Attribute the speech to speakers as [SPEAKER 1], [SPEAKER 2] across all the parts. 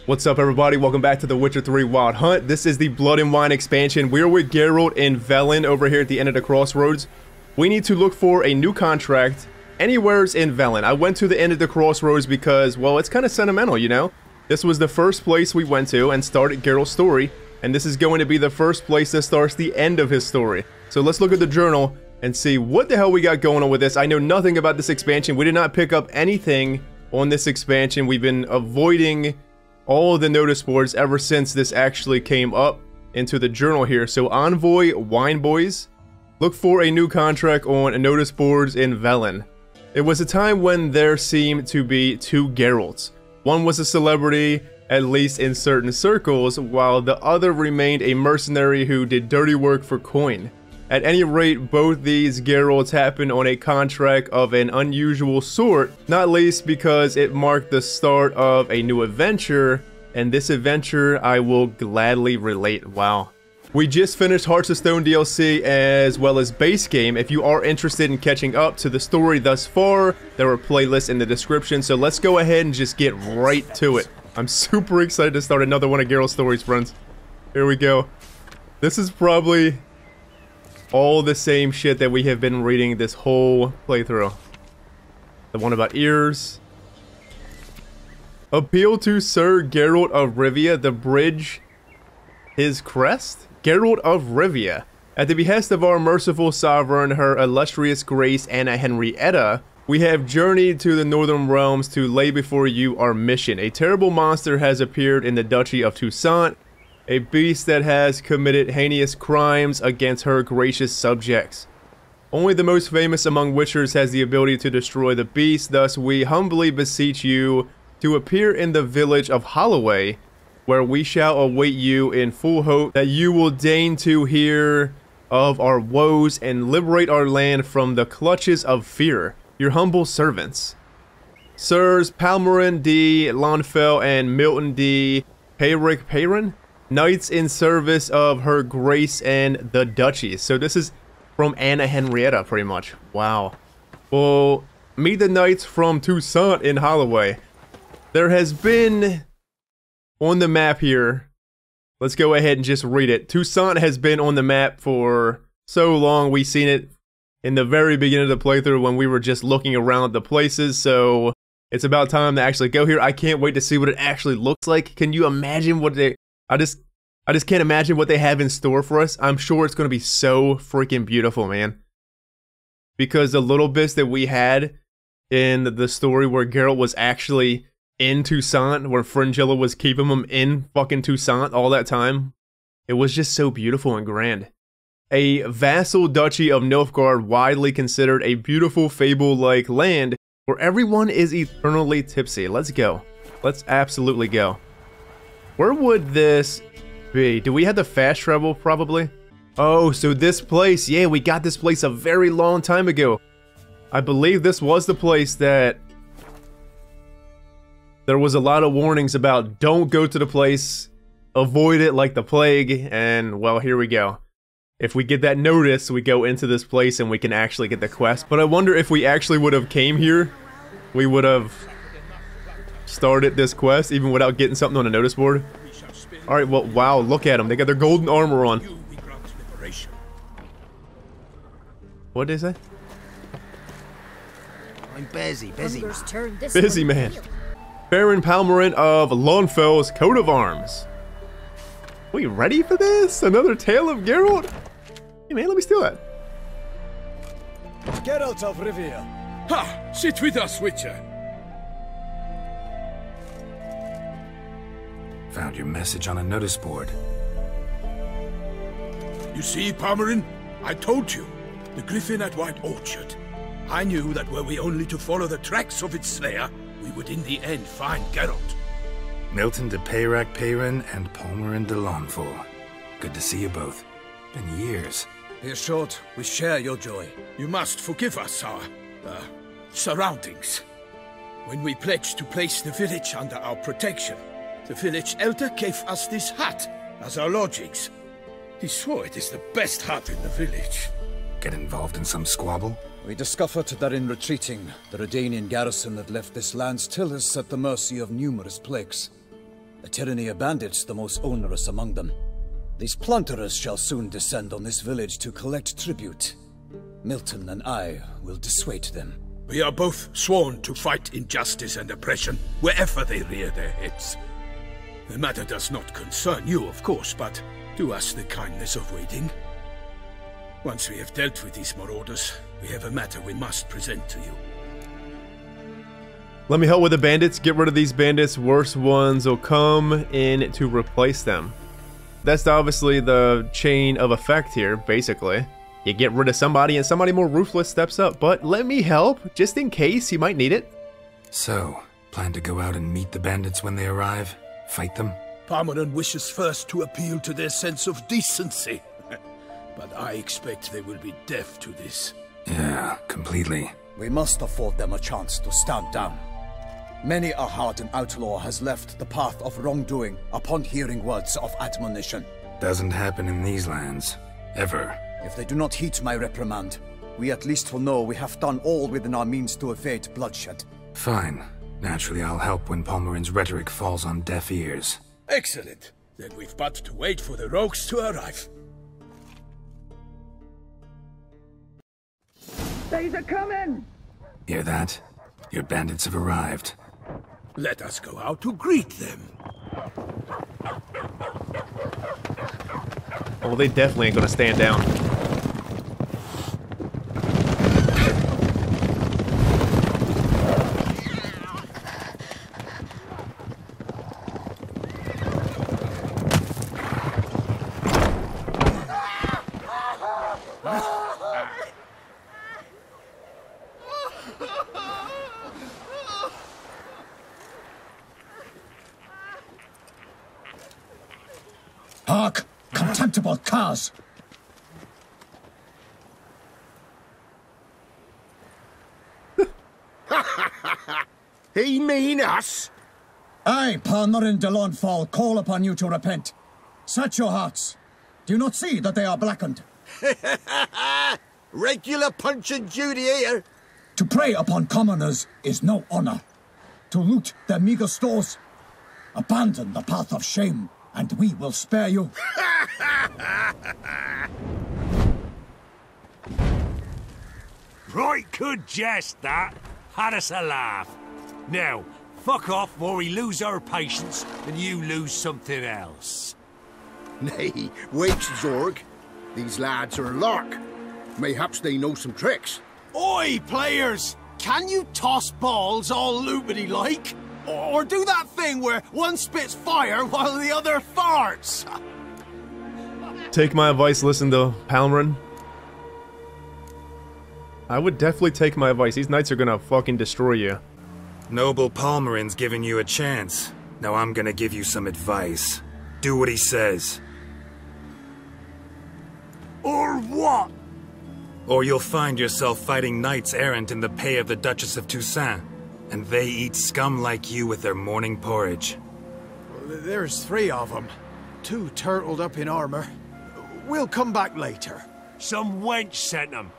[SPEAKER 1] What's up, everybody? Welcome back to The Witcher 3 Wild Hunt. This is the Blood and Wine expansion. We're with Geralt in Velen over here at the end of the crossroads. We need to look for a new contract anywheres in Velen. I went to the end of the crossroads because, well, it's kind of sentimental, you know? This was the first place we went to and started Geralt's story, and this is going to be the first place that starts the end of his story. So let's look at the journal and see what the hell we got going on with this. I know nothing about this expansion. We did not pick up anything on this expansion. We've been avoiding all of the notice boards ever since this actually came up into the journal here. So Envoy Wine Boys, look for a new contract on notice boards in Velen. It was a time when there seemed to be two Geralts. One was a celebrity, at least in certain circles, while the other remained a mercenary who did dirty work for coin. At any rate, both these Geralts happened on a contract of an unusual sort, not least because it marked the start of a new adventure, and this adventure I will gladly relate. Wow. We just finished Hearts of Stone DLC as well as base game. If you are interested in catching up to the story thus far, there are playlists in the description, so let's go ahead and just get right to it. I'm super excited to start another one of Geralt's stories, friends. Here we go. This is probably all the same shit that we have been reading this whole playthrough. The one about ears. Appeal to Sir Geralt of Rivia, the bridge, his crest? Geralt of Rivia. At the behest of our merciful sovereign, her illustrious grace Anna Henrietta, we have journeyed to the northern realms to lay before you our mission. A terrible monster has appeared in the Duchy of Toussaint, a beast that has committed heinous crimes against her gracious subjects. Only the most famous among witchers has the ability to destroy the beast, thus we humbly beseech you to appear in the village of Holloway, where we shall await you in full hope that you will deign to hear of our woes and liberate our land from the clutches of fear. Your humble servants. Sirs Palmerin D. Lonfell and Milton D. Peyrin, knights in service of her grace and the duchy. So this is from Anna Henrietta, pretty much. Wow. Well, meet the knights from Toussaint in Holloway. There has been on the map here, let's go ahead and just read it. Toussaint has been on the map for so long. We've seen it in the very beginning of the playthrough when we were just looking around the places, so it's about time to actually go here. I can't wait to see what it actually looks like. Can you imagine what they... I just can't imagine what they have in store for us. I'm sure it's going to be so freaking beautiful, man. Because the little bits that we had in the story where Geralt was actually in Toussaint, where Fringilla was keeping him in fucking Toussaint all that time, it was just so beautiful and grand. A vassal duchy of Nilfgaard, widely considered a beautiful fable-like land where everyone is eternally tipsy. Let's go. Let's absolutely go. Where would this be? Do we have the fast travel, probably? Oh, so this place. Yeah, we got this place a very long time ago. I believe this was the place that there was a lot of warnings about don't go to the place, avoid it like the plague, and well, here we go. If we get that notice, we go into this place and we can actually get the quest. But I wonder if we actually would have came here, we would have started this quest even without getting something on a notice board. Alright, well, wow, look at them. They got their golden armor on. What is that?
[SPEAKER 2] I'm busy man.
[SPEAKER 1] Busy man. Baron Palmerin of Lonfell's coat of arms. We ready for this? Another tale of Geralt? Hey man, let me steal that.
[SPEAKER 3] Geralt of Rivia.
[SPEAKER 4] Ha! Sit with us, Witcher.
[SPEAKER 5] Found your message on a notice board.
[SPEAKER 4] You see, Palmerin? I told you. The griffin at White Orchard. I knew that were we only to follow the tracks of its slayer, we would in the end find Geralt.
[SPEAKER 5] Milton de Peyrin and Palmerin de Lonfell. Good to see you both. Been years.
[SPEAKER 3] Be assured, we share your joy.
[SPEAKER 4] You must forgive us our, surroundings. When we pledged to place the village under our protection, the village elder gave us this hut as our lodgings. He swore it is the best hut in the village.
[SPEAKER 5] Get involved in some squabble?
[SPEAKER 3] We discovered that in retreating, the Redanian garrison had left this land still is at the mercy of numerous plagues. The tyranny of bandits the most onerous among them. These plunderers shall soon descend on this village to collect tribute. Milton and I will dissuade them.
[SPEAKER 4] We are both sworn to fight injustice and oppression wherever they rear their heads. The matter does not concern you, of course, but do us the kindness of waiting. Once we have dealt with these marauders, we have a matter we must present to you.
[SPEAKER 1] Let me help with the bandits. Get rid of these bandits. Worse ones will come in to replace them. That's obviously the chain of effect here, basically. You get rid of somebody and somebody more ruthless steps up. But let me help, just in case you might need it.
[SPEAKER 5] So, plan to go out and meet the bandits when they arrive? Fight them?
[SPEAKER 4] Parmeran wishes first to appeal to their sense of decency. But I expect they will be deaf to this.
[SPEAKER 5] Yeah, completely.
[SPEAKER 3] We must afford them a chance to stand down. Many a hardened outlaw has left the path of wrongdoing upon hearing words of admonition.
[SPEAKER 5] Doesn't happen in these lands. Ever.
[SPEAKER 3] If they do not heed my reprimand, we at least will know we have done all within our means to evade bloodshed.
[SPEAKER 5] Fine. Naturally, I'll help when Palmerin's rhetoric falls on deaf ears.
[SPEAKER 4] Excellent. Then we've but to wait for the rogues to arrive.
[SPEAKER 2] They's a coming!
[SPEAKER 5] Hear that? Your bandits have arrived.
[SPEAKER 4] Let us go out to greet them.
[SPEAKER 1] Well, they definitely ain't gonna stand down.
[SPEAKER 3] Hark! Contemptible curs!
[SPEAKER 4] He mean us?
[SPEAKER 3] I, Palmerin de Launfal, call upon you to repent. Set your hearts. Do you not see that they are blackened?
[SPEAKER 6] Regular Punch and Judy here.
[SPEAKER 3] To prey upon commoners is no honor. To loot their meager stores, abandon the path of shame, and we will spare you.
[SPEAKER 7] Right good jest, that. Had us a laugh. Now, fuck off or we lose our patience and you lose something else.
[SPEAKER 6] Nay, wait, Zorg. These lads are a lark. Mayhaps they know some tricks.
[SPEAKER 8] Oi, players! Can you toss balls all loopity-like? Or do that thing where one spits fire while the other farts?
[SPEAKER 1] Take my advice, listen to Palmerin. I would definitely take my advice. These knights are gonna fucking destroy you.
[SPEAKER 5] Noble Palmerin's giving you a chance. Now I'm gonna give you some advice. Do what he says.
[SPEAKER 7] Or what?
[SPEAKER 5] Or you'll find yourself fighting knights errant in the pay of the Duchess of Toussaint. And they eat scum like you with their morning porridge.
[SPEAKER 8] There's 3 of them. 2 turtled up in armor. We'll come back later.
[SPEAKER 7] Some wench sent them.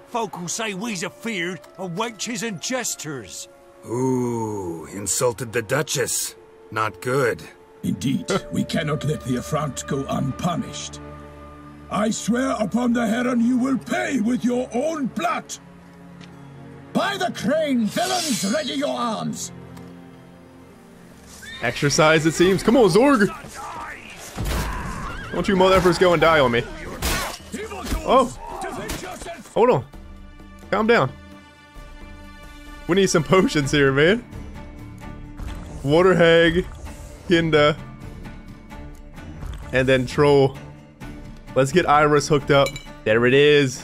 [SPEAKER 7] Folk will say we's afeard of wenches and jesters.
[SPEAKER 5] Ooh, insulted the Duchess. Not good.
[SPEAKER 9] Indeed, we cannot let the affront go unpunished. I swear upon the Heron you will pay with your own blood! By the crane, villains, ready your arms!
[SPEAKER 1] Exercise, it seems. Come on, Zorg! Don't you motherfuckers go and die on me. Oh! Hold on. Calm down. We need some potions here, man. Water Hag, Kinda, and then Troll. Let's get Iris hooked up. There it is.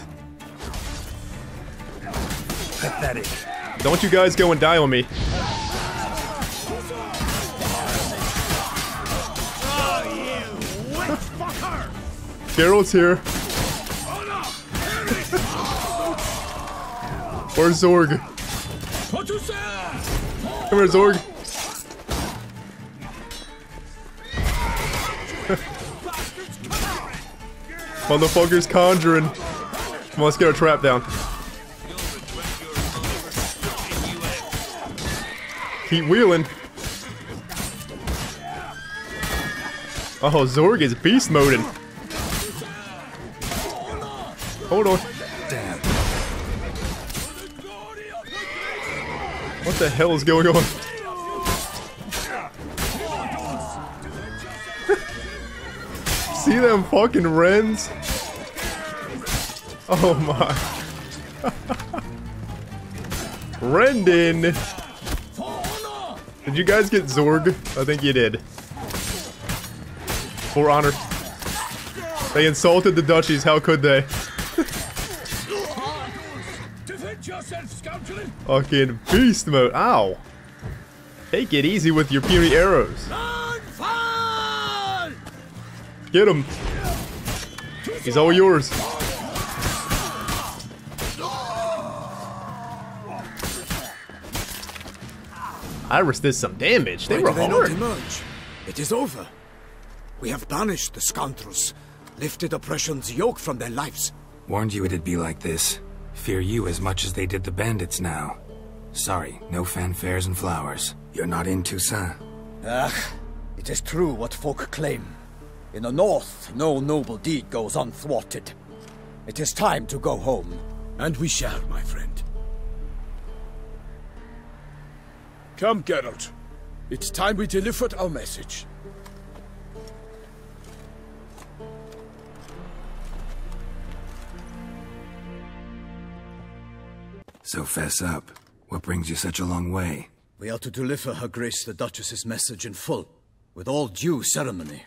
[SPEAKER 7] Pathetic.
[SPEAKER 1] Don't you guys go and die on me. Geralt's here. Where's Zorg? Come here, Zorg. Motherfucker's conjuring. Come on, let's get our trap down. Keep wheeling. Oh, Zorg is beast moding. Hold on.
[SPEAKER 5] Damn.
[SPEAKER 1] What the hell is going on? See them fucking wrens? Oh my. Rendon! Did you guys get Zorg? I think you did. For honor. They insulted the duchies, how could they? Fucking beast mode. Ow. Take it easy with your puny arrows. Get him. He's all yours. Iris did some damage. They were hard.
[SPEAKER 3] Not emerge? It is over. We have banished the scoundrels, lifted oppression's yoke from their lives.
[SPEAKER 5] Warned you it'd be like this. Fear you as much as they did the bandits now. Sorry, no fanfares and flowers. You're not in Toussaint.
[SPEAKER 3] It is true what folk claim. In the north, no noble deed goes unthwarted. It is time to go home.
[SPEAKER 4] And we shall, my friend. Come, Geralt. It's time we delivered our message.
[SPEAKER 5] So fess up. What brings you such a long way?
[SPEAKER 3] We are to deliver Her Grace the Duchess's message in full, with all due ceremony.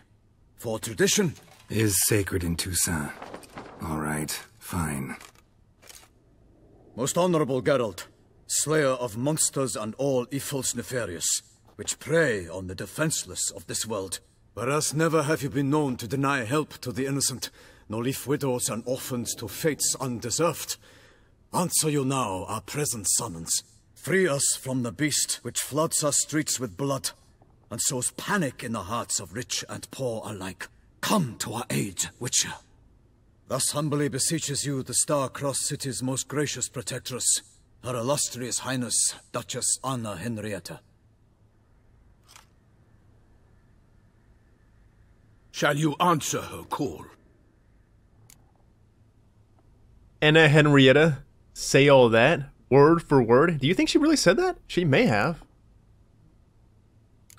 [SPEAKER 3] For tradition
[SPEAKER 5] is sacred in Toussaint. All right, fine.
[SPEAKER 3] Most honorable Geralt, slayer of monsters and all evils nefarious, which prey on the defenseless of this world. Whereas never have you been known to deny help to the innocent, nor leave widows and orphans to fates undeserved. Answer you now our present summons. Free us from the beast which floods our streets with blood, and sows panic in the hearts of rich and poor alike. Come to our aid, Witcher. Thus humbly beseeches you the Star-Crossed City's most gracious protectress, Her Illustrious Highness, Duchess Anna Henrietta.
[SPEAKER 4] Shall you answer her call?
[SPEAKER 1] Anna Henrietta, say all that, word for word? Do you think she really said that? She may have.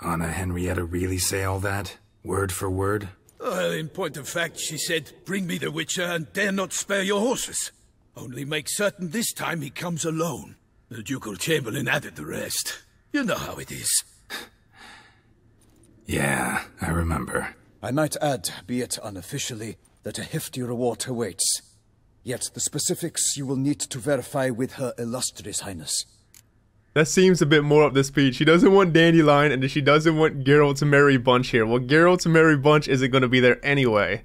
[SPEAKER 5] Anna Henrietta really say all that? Word for word?
[SPEAKER 4] Well, in point of fact, she said, bring me the Witcher and dare not spare your horses. Only make certain this time he comes alone. The Ducal Chamberlain added the rest. You know how it is.
[SPEAKER 5] Yeah, I remember.
[SPEAKER 3] I might add, be it unofficially, that a hefty reward awaits. Yet the specifics you will need to verify with Her Illustrious Highness.
[SPEAKER 1] That seems a bit more up the speed. She doesn't want Dandelion, and she doesn't want Geralt's Merry Bunch here. Well, Geralt's Merry Bunch isn't going to be there anyway.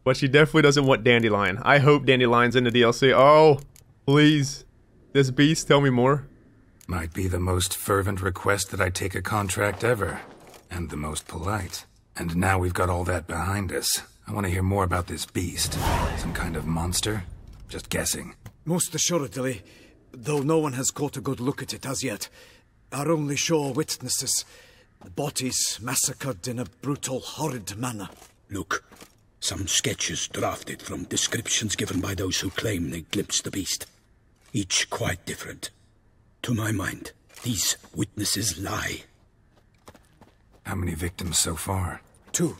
[SPEAKER 1] But she definitely doesn't want Dandelion. I hope Dandelion's in the DLC. Oh, please. This beast, tell me more.
[SPEAKER 5] Might be the most fervent request that I take a contract ever. And the most polite. And now we've got all that behind us. I want to hear more about this beast. Some kind of monster? Just guessing.
[SPEAKER 3] Most assuredly, though no one has caught a good look at it as yet. Our only sure witnesses. Bodies massacred in a brutal, horrid manner.
[SPEAKER 4] Look, some sketches drafted from descriptions given by those who claim they glimpsed the beast. Each quite different. To my mind, these witnesses lie.
[SPEAKER 5] How many victims so far?
[SPEAKER 3] 2.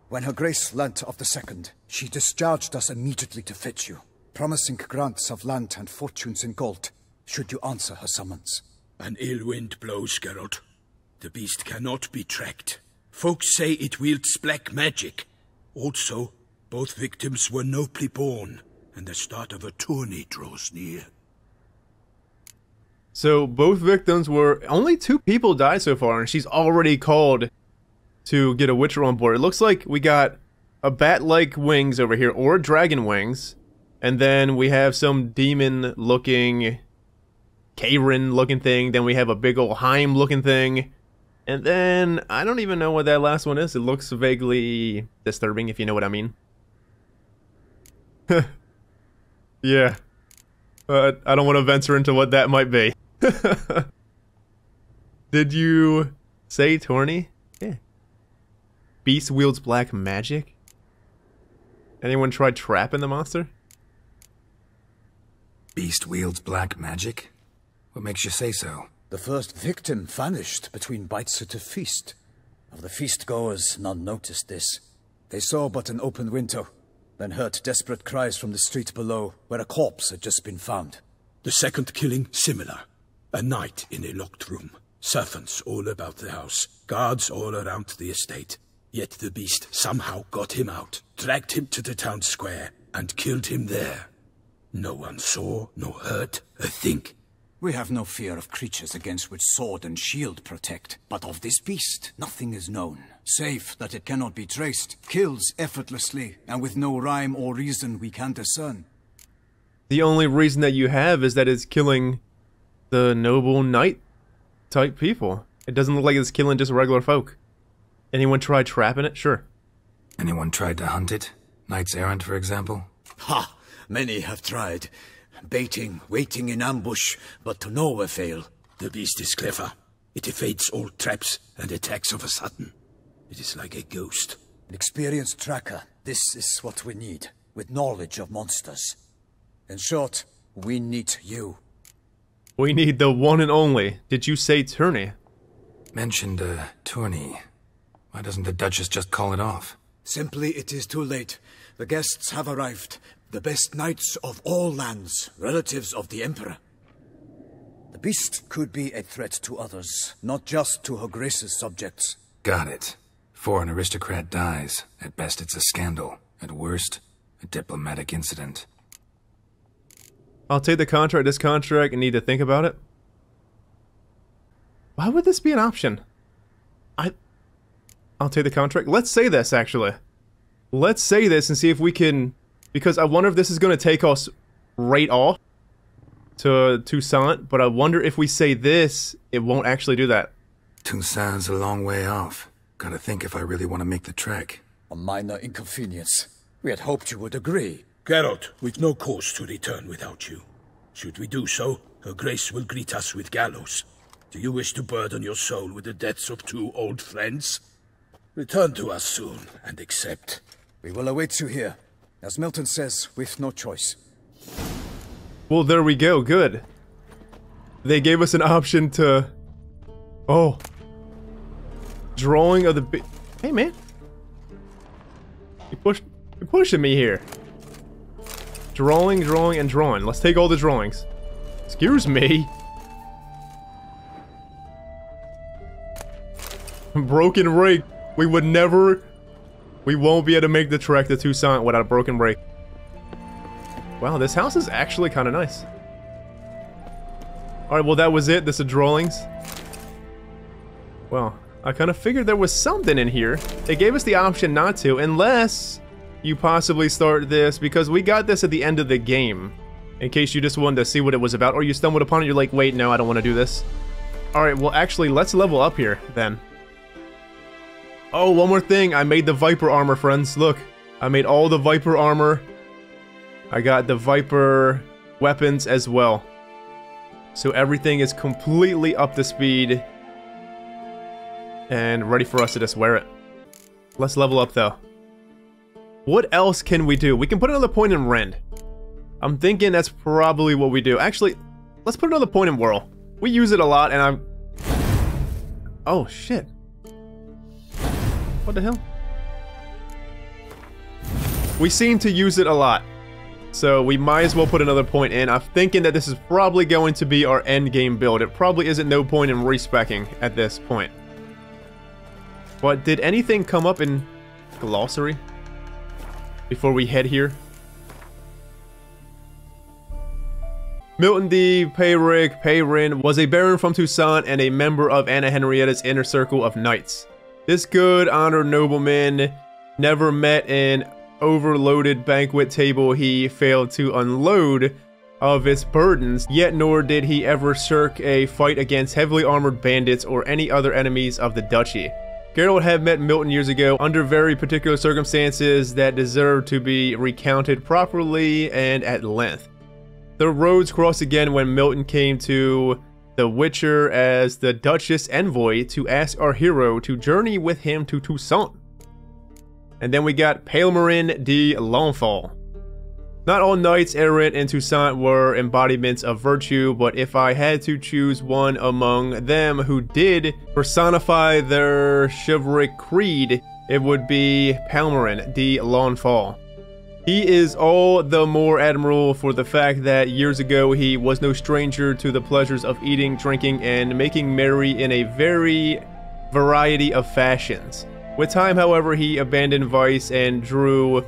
[SPEAKER 3] When Her Grace learnt of the second, she discharged us immediately to fetch you, promising grants of land and fortunes in gold, should you answer her summons.
[SPEAKER 4] An ill wind blows, Geralt. The beast cannot be tracked. Folks say it wields black magic. Also, both victims were nobly born, and the start of a tourney draws near.
[SPEAKER 1] So both victims were... Only 2 people died so far, and she's already called to get a Witcher on board. It looks like we got a bat-like wings over here, or dragon wings. And then we have some demon-looking, Karen-looking thing. Then we have a big old Heim-looking thing. And then, I don't even know what that last one is. It looks vaguely disturbing, if you know what I mean. Yeah. But I don't want to venture into what that might be. Did you say tourney? Yeah. beast wields black magic? Anyone tried trapping the monster?
[SPEAKER 5] Beast wields black magic? What makes you say so?
[SPEAKER 3] The first victim vanished between bites at a feast. Of the feast-goers, none noticed this. They saw but an open window, then heard desperate cries from the street below, where a corpse had just been found.
[SPEAKER 4] The second killing, similar. A night in a locked room. Servants all about the house. Guards all around the estate. Yet the beast somehow got him out, dragged him to the town square, and killed him there. No one saw, nor heard a thing.
[SPEAKER 3] We have no fear of creatures against which sword and shield protect, but of this beast, nothing is known, save that it cannot be traced, kills effortlessly, and with no rhyme or reason we can discern.
[SPEAKER 1] The only reason that you have is that it's killing the noble knight type people. It doesn't look like it's killing just regular folk. Anyone tried trapping it? Sure.
[SPEAKER 5] Anyone tried to hunt it? Knights errant, for example?
[SPEAKER 3] Ha! Many have tried. Baiting, waiting in ambush, but to no avail.
[SPEAKER 4] The beast is clever. It evades all traps and attacks of a sudden. It is like a ghost.
[SPEAKER 3] An experienced tracker. This is what we need, with knowledge of monsters. In short, we need you.
[SPEAKER 1] We need the one and only. Did you say tourney?
[SPEAKER 5] Mentioned a tourney. Why doesn't the Duchess just call it off?
[SPEAKER 3] Simply, it is too late. The guests have arrived. The best knights of all lands, relatives of the Emperor. The beast could be a threat to others, not just to Her Grace's subjects.
[SPEAKER 5] Got it. Before an aristocrat dies, at best it's a scandal. At worst, a diplomatic incident.
[SPEAKER 1] I'll take the contract, this contract, and need to think about it. Why would this be an option? I'll take the contract. Let's say this, actually. Let's say this and see if we can... Because I wonder if this is going to take us right off to Toussaint, but I wonder if we say this, it won't actually do that.
[SPEAKER 5] Toussaint's a long way off. Gotta think if I really want to make the trek.
[SPEAKER 3] A minor inconvenience. We had hoped you would agree.
[SPEAKER 4] Geralt, we've no cause to return without you. Should we do so, Her Grace will greet us with gallows. Do you wish to burden your soul with the deaths of two old friends? Return to us soon, and accept.
[SPEAKER 3] We will await you here. As Milton says, with no choice.
[SPEAKER 1] Well, there we go. Good. They gave us an option to... Oh. Drawing of the... Hey, man. You're pushing me here. Drawing, drawing, and drawing. Let's take all the drawings. Excuse me. Broken rake. We would never... We won't be able to make the trek to Toussaint without a broken rake. Wow, this house is actually kind of nice. Alright, well that was it. This is drawings. Well, I kind of figured there was something in here. They gave us the option not to, unless you possibly start this, because we got this at the end of the game. In case you just wanted to see what it was about, or you stumbled upon it, you're like, wait, no, I don't want to do this. Alright, well actually, let's level up here, then. Oh, one more thing. I made the Viper armor, friends. Look, I made all the Viper armor. I got the Viper weapons as well. So everything is completely up to speed. And ready for us to just wear it. Let's level up, though. What else can we do? We can put another point in Rend. I'm thinking that's probably what we do. Actually, let's put another point in Whirl. We use it a lot, and I'm... Oh, shit. What the hell? We seem to use it a lot. So we might as well put another point in. I'm thinking that this is probably going to be our end game build. It probably isn't no point in respecking at this point. But did anything come up in glossary before we head here? Milton D. Peyrin was a baron from Toussaint and a member of Anna Henrietta's inner circle of knights. This good, honored nobleman never met an overloaded banquet table he failed to unload of its burdens, yet nor did he ever shirk a fight against heavily armored bandits or any other enemies of the duchy. Geralt had met Milton years ago under very particular circumstances that deserve to be recounted properly and at length. The roads crossed again when Milton came to the Witcher as the Duchess envoy to ask our hero to journey with him to Toussaint. And then we got Palmerin de l'Enfant. Not all knights errant in Toussaint were embodiments of virtue, but if I had to choose one among them who did personify their chivalric creed, it would be Palmerin de l'Enfant. He is all the more admirable for the fact that years ago he was no stranger to the pleasures of eating, drinking, and making merry in a variety of fashions. With time, however, he abandoned vice and drew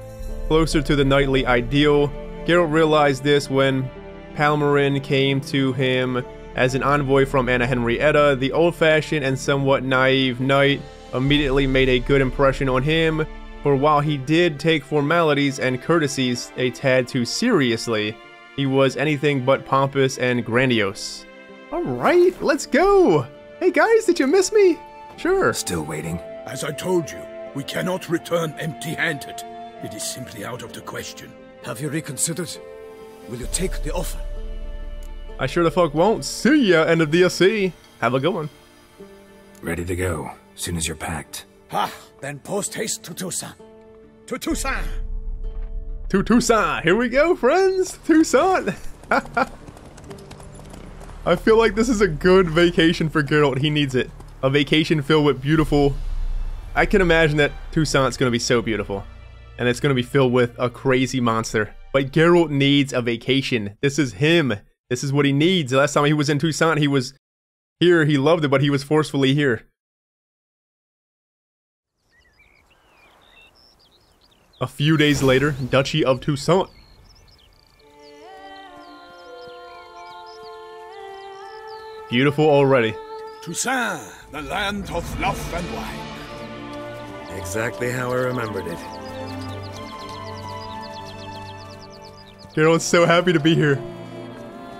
[SPEAKER 1] closer to the knightly ideal. Geralt realized this when Palmerin came to him as an envoy from Anna Henrietta. The old-fashioned and somewhat naive knight immediately made a good impression on him, for while he did take formalities and courtesies a tad too seriously, he was anything but pompous and grandiose. Alright, let's go! Hey guys, did you miss me? Sure.
[SPEAKER 5] Still waiting.
[SPEAKER 4] As I told you, we cannot return empty-handed. It is simply out of the question.
[SPEAKER 3] Have you reconsidered? Will you take the offer?
[SPEAKER 1] I sure the fuck won't. See ya, end of DLC. Have a good one.
[SPEAKER 5] Ready to go, soon as you're packed.
[SPEAKER 3] Ha! Then post-haste to Toussaint.
[SPEAKER 4] To Toussaint!
[SPEAKER 1] To Toussaint! Here we go, friends! Toussaint! I feel like this is a good vacation for Geralt. He needs it. A vacation filled with beautiful... I can imagine that Toussaint's gonna be so beautiful. And it's gonna be filled with a crazy monster. But Geralt needs a vacation. This is him. This is what he needs. The last time he was in Toussaint, he was here. He loved it, but he was forcefully here. A few days later, Duchy of Toussaint. Beautiful already.
[SPEAKER 4] Toussaint, the land of love and wine.
[SPEAKER 5] Exactly how I remembered it.
[SPEAKER 1] Geralt's so happy to be here.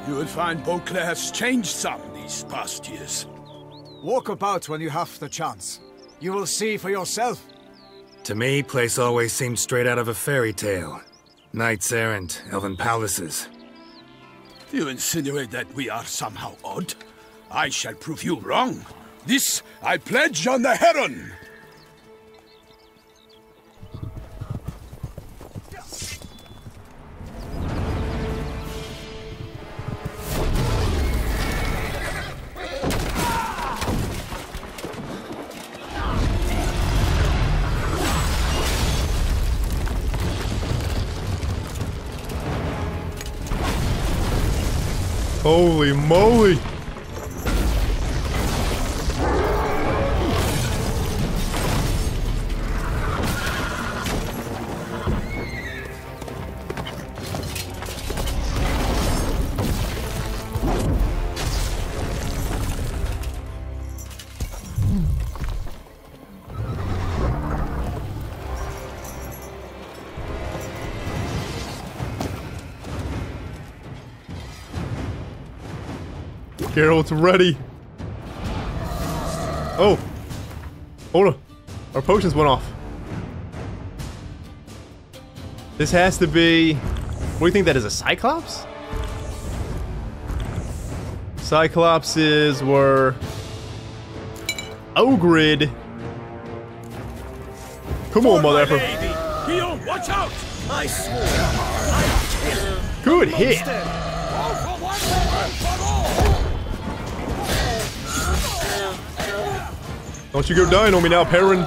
[SPEAKER 4] You will find Beauclair has changed some these past years.
[SPEAKER 8] Walk about when you have the chance. You will see for yourself.
[SPEAKER 5] To me, place always seemed straight out of a fairy tale. Knights errant, elven palaces.
[SPEAKER 4] You insinuate that we are somehow odd? I shall prove you wrong. This I pledge on the Heron!
[SPEAKER 1] Holy moly! Geralt's ready. Oh. Hold on. Our potions went off. This has to be... What do you think that is, a Cyclops? Cyclopses were... Ogrid. Come on, motherfucker.
[SPEAKER 4] Guillaume, watch out!
[SPEAKER 2] I swore.
[SPEAKER 1] Good hit. Don't you go dying on me now, Perrin.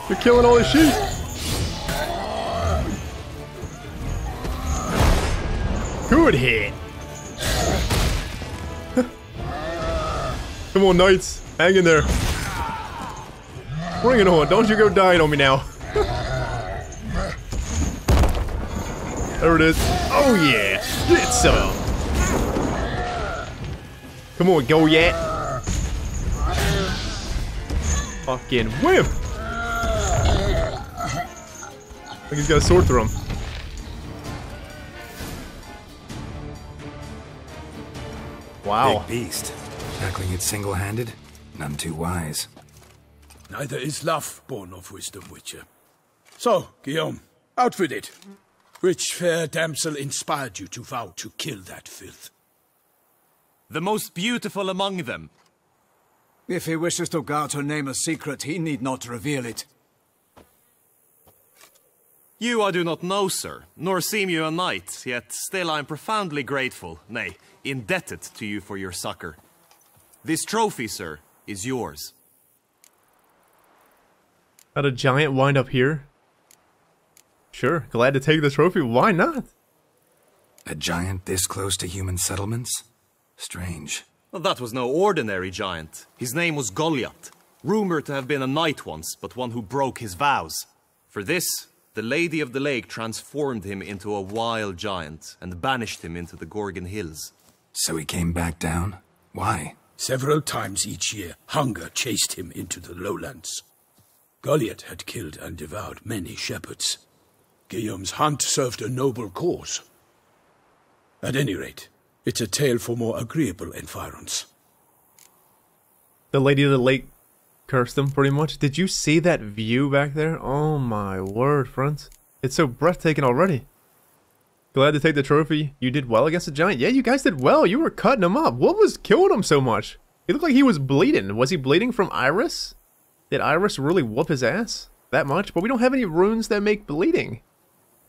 [SPEAKER 1] You're killing all the sheep. Good hit. Come on, knights. Hang in there. Bring it on. Don't you go dying on me now. There it is. Oh yeah. Get some. Come on, go yet. Fucking whip. I think he's got a sword through him. Wow.
[SPEAKER 5] Big beast. Tackling it single-handed? None too wise.
[SPEAKER 4] Neither is love born of wisdom, Witcher. So, Guillaume, outfitted. Which fair damsel inspired you to vow to kill that filth?
[SPEAKER 10] the most beautiful among them.
[SPEAKER 3] If he wishes to guard her name a secret, he need not reveal it.
[SPEAKER 10] You I do not know, sir, nor seem you a knight, yet still I am profoundly grateful, nay, indebted to you for your succor. This trophy, sir, is yours.
[SPEAKER 1] How'd a giant wind up here? Sure, glad to take the trophy, why not?
[SPEAKER 5] A giant this close to human settlements? Strange.
[SPEAKER 10] Well, that was no ordinary giant. His name was Goliath, rumored to have been a knight once, but one who broke his vows. For this, the Lady of the Lake transformed him into a wild giant and banished him into the Gorgon Hills.
[SPEAKER 5] So he came back down? Why?
[SPEAKER 4] Several times each year, hunger chased him into the lowlands. Goliath had killed and devoured many shepherds. Guillaume's hunt served a noble cause. At any rate, it's a tale for more agreeable environs.
[SPEAKER 1] The Lady of the Lake cursed him, pretty much. Did you see that view back there? Oh my word, friends. It's so breathtaking already. Glad to take the trophy. You did well against the giant. Yeah, you guys did well. You were cutting him up. What was killing him so much? He looked like he was bleeding. Was he bleeding from Iris? Did Iris really whoop his ass that much? But we don't have any runes that make bleeding.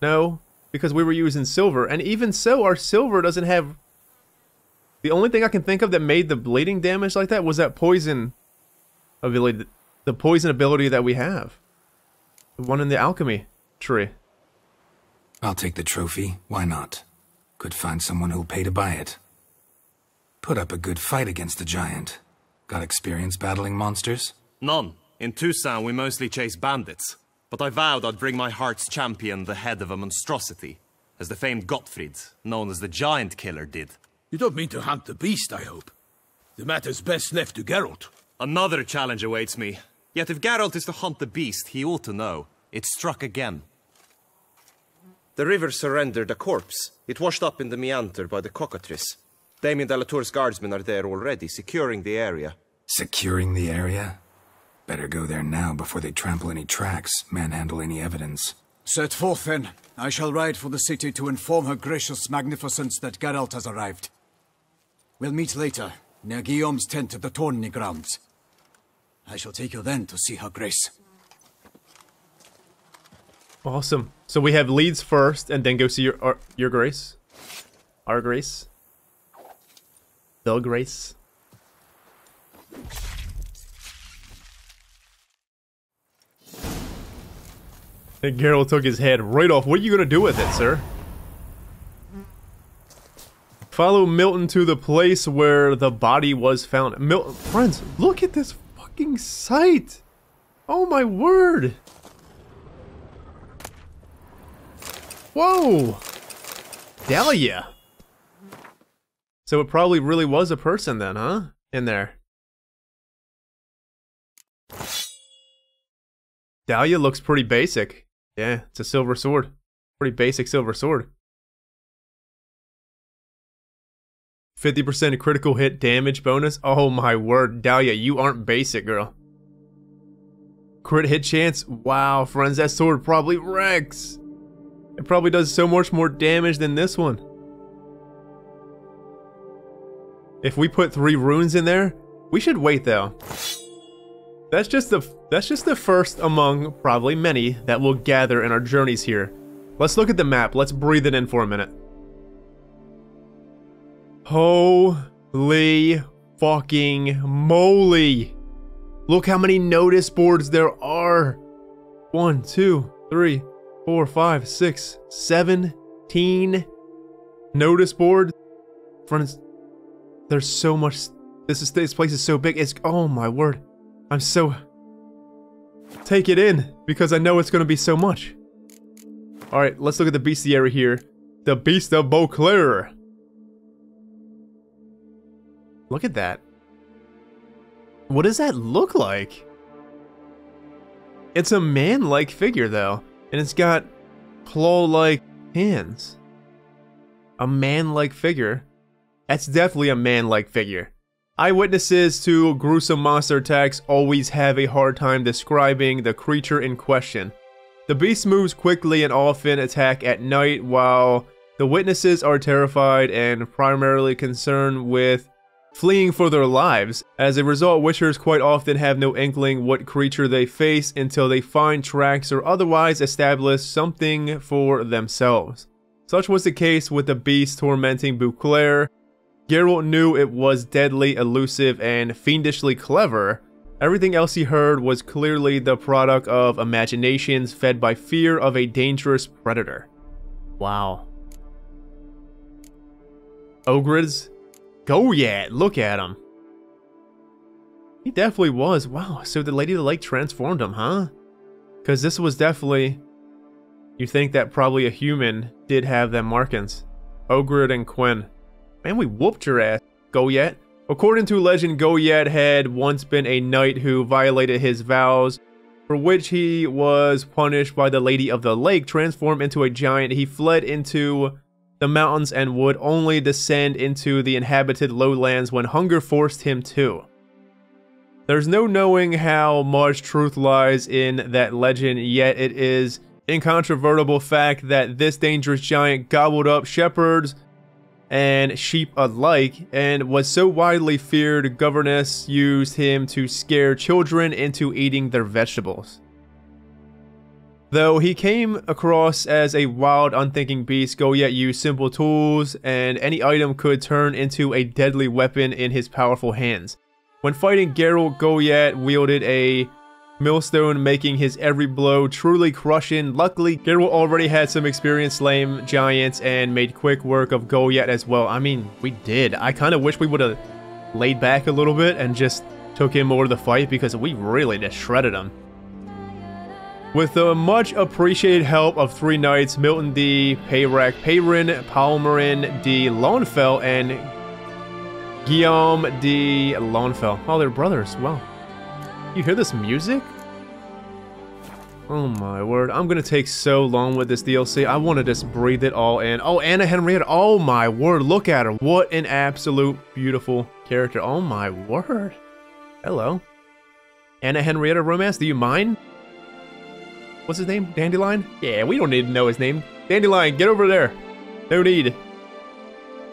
[SPEAKER 1] No, because we were using silver. And even so, our silver doesn't have... The only thing I can think of that made the bleeding damage like that was that poison ability, the poison ability that we have. The one in the alchemy tree.
[SPEAKER 5] I'll take the trophy. Why not? Could find someone who'll pay to buy it. Put up a good fight against the giant. Got experience battling monsters?
[SPEAKER 10] None. In Toussaint, we mostly chase bandits. But I vowed I'd bring my heart's champion the head of a monstrosity, as the famed Gottfried, known as the Giant Killer, did.
[SPEAKER 4] You don't mean to hunt the beast, I hope. The matter's best left to Geralt.
[SPEAKER 10] Another challenge awaits me. Yet if Geralt is to hunt the beast, he ought to know. It struck again. The river surrendered a corpse. It washed up in the meander by the Cockatrice. Damien de la Tour's guardsmen are there already, securing the area.
[SPEAKER 5] Securing the area? Better go there now before they trample any tracks, manhandle any evidence.
[SPEAKER 3] Set forth then. I shall ride for the city to inform her gracious magnificence that Geralt has arrived. We'll meet later, near Guillaume's tent at the tourney grounds. I shall take you then to see her grace.
[SPEAKER 1] Awesome. So we have Leeds first, and then go see your grace. Our grace. The grace. And Geralt took his head right off. What are you gonna do with it, sir? Follow Milton to the place where the body was found. Milton, friends, look at this fucking sight. Oh my word. Whoa. Dahlia. So it probably really was a person then, huh? In there. Dahlia looks pretty basic. Yeah, it's a silver sword. Pretty basic silver sword. 50% critical hit damage bonus. Oh my word, Dahlia, you aren't basic, girl. Crit hit chance. Wow, friends, that sword probably wrecks. It probably does so much more damage than this one. If we put 3 runes in there, we should wait though. That's just the first among probably many that will gather in our journeys here. Let's look at the map. Let's breathe it in for a minute. Holy fucking moly. Look how many notice boards there are. 1, 2, 3, 4, 5, 6, 17 notice boards. Friends, there's so much. This place is so big. It's, oh my word. I'm so... Take it in, because I know it's going to be so much. Alright, let's look at the bestiary here. The Beast of Beauclair. Look at that. What does that look like? It's a man-like figure, though. And it's got claw-like hands. A man-like figure. That's definitely a man-like figure. Eyewitnesses to gruesome monster attacks always have a hard time describing the creature in question. The beast moves quickly and often attack at night, while the witnesses are terrified and primarily concerned with fleeing for their lives. As a result, witchers quite often have no inkling what creature they face until they find tracks or otherwise establish something for themselves. Such was the case with the beast tormenting Beauclair. Geralt knew it was deadly, elusive, and fiendishly clever. Everything else he heard was clearly the product of imaginations fed by fear of a dangerous predator. Wow. Ogres? Goliath, look at him. He definitely was. Wow, so the Lady of the Lake transformed him, huh? Because this was definitely... You think that probably a human did have them markings. Ogred and Quinn. Man, we whooped your ass, Goliath. According to legend, Goliath had once been a knight who violated his vows, for which he was punished by the Lady of the Lake. Transformed into a giant, he fled into the mountains and would only descend into the inhabited lowlands when hunger forced him to. There's no knowing how much truth lies in that legend, yet it is incontrovertible fact that this dangerous giant gobbled up shepherds and sheep alike, and was so widely feared, governess used him to scare children into eating their vegetables. Though he came across as a wild, unthinking beast, Goliath used simple tools, and any item could turn into a deadly weapon in his powerful hands. When fighting Geralt, Goliath wielded a millstone, making his every blow truly crushing. Luckily, Geralt already had some experience slaying giants and made quick work of Goliath as well. I mean, we did. I kind of wish we would have laid back a little bit and just took him over the fight, because we really just shredded him. With the much appreciated help of 3 knights, Milton de Peyrac, Peyrin, Palmerin de Launfell, and Guillaume de Launfell. Oh, they're brothers. Wow. You hear this music? Oh my word. I'm gonna take so long with this DLC. I want to just breathe it all in. Oh, Anna Henrietta. Oh my word. Look at her. What an absolute beautiful character. Oh my word. Hello. Anna Henrietta romance. Do you mind? What's his name? Dandelion? Yeah, we don't need to know his name. Dandelion, get over there. No need.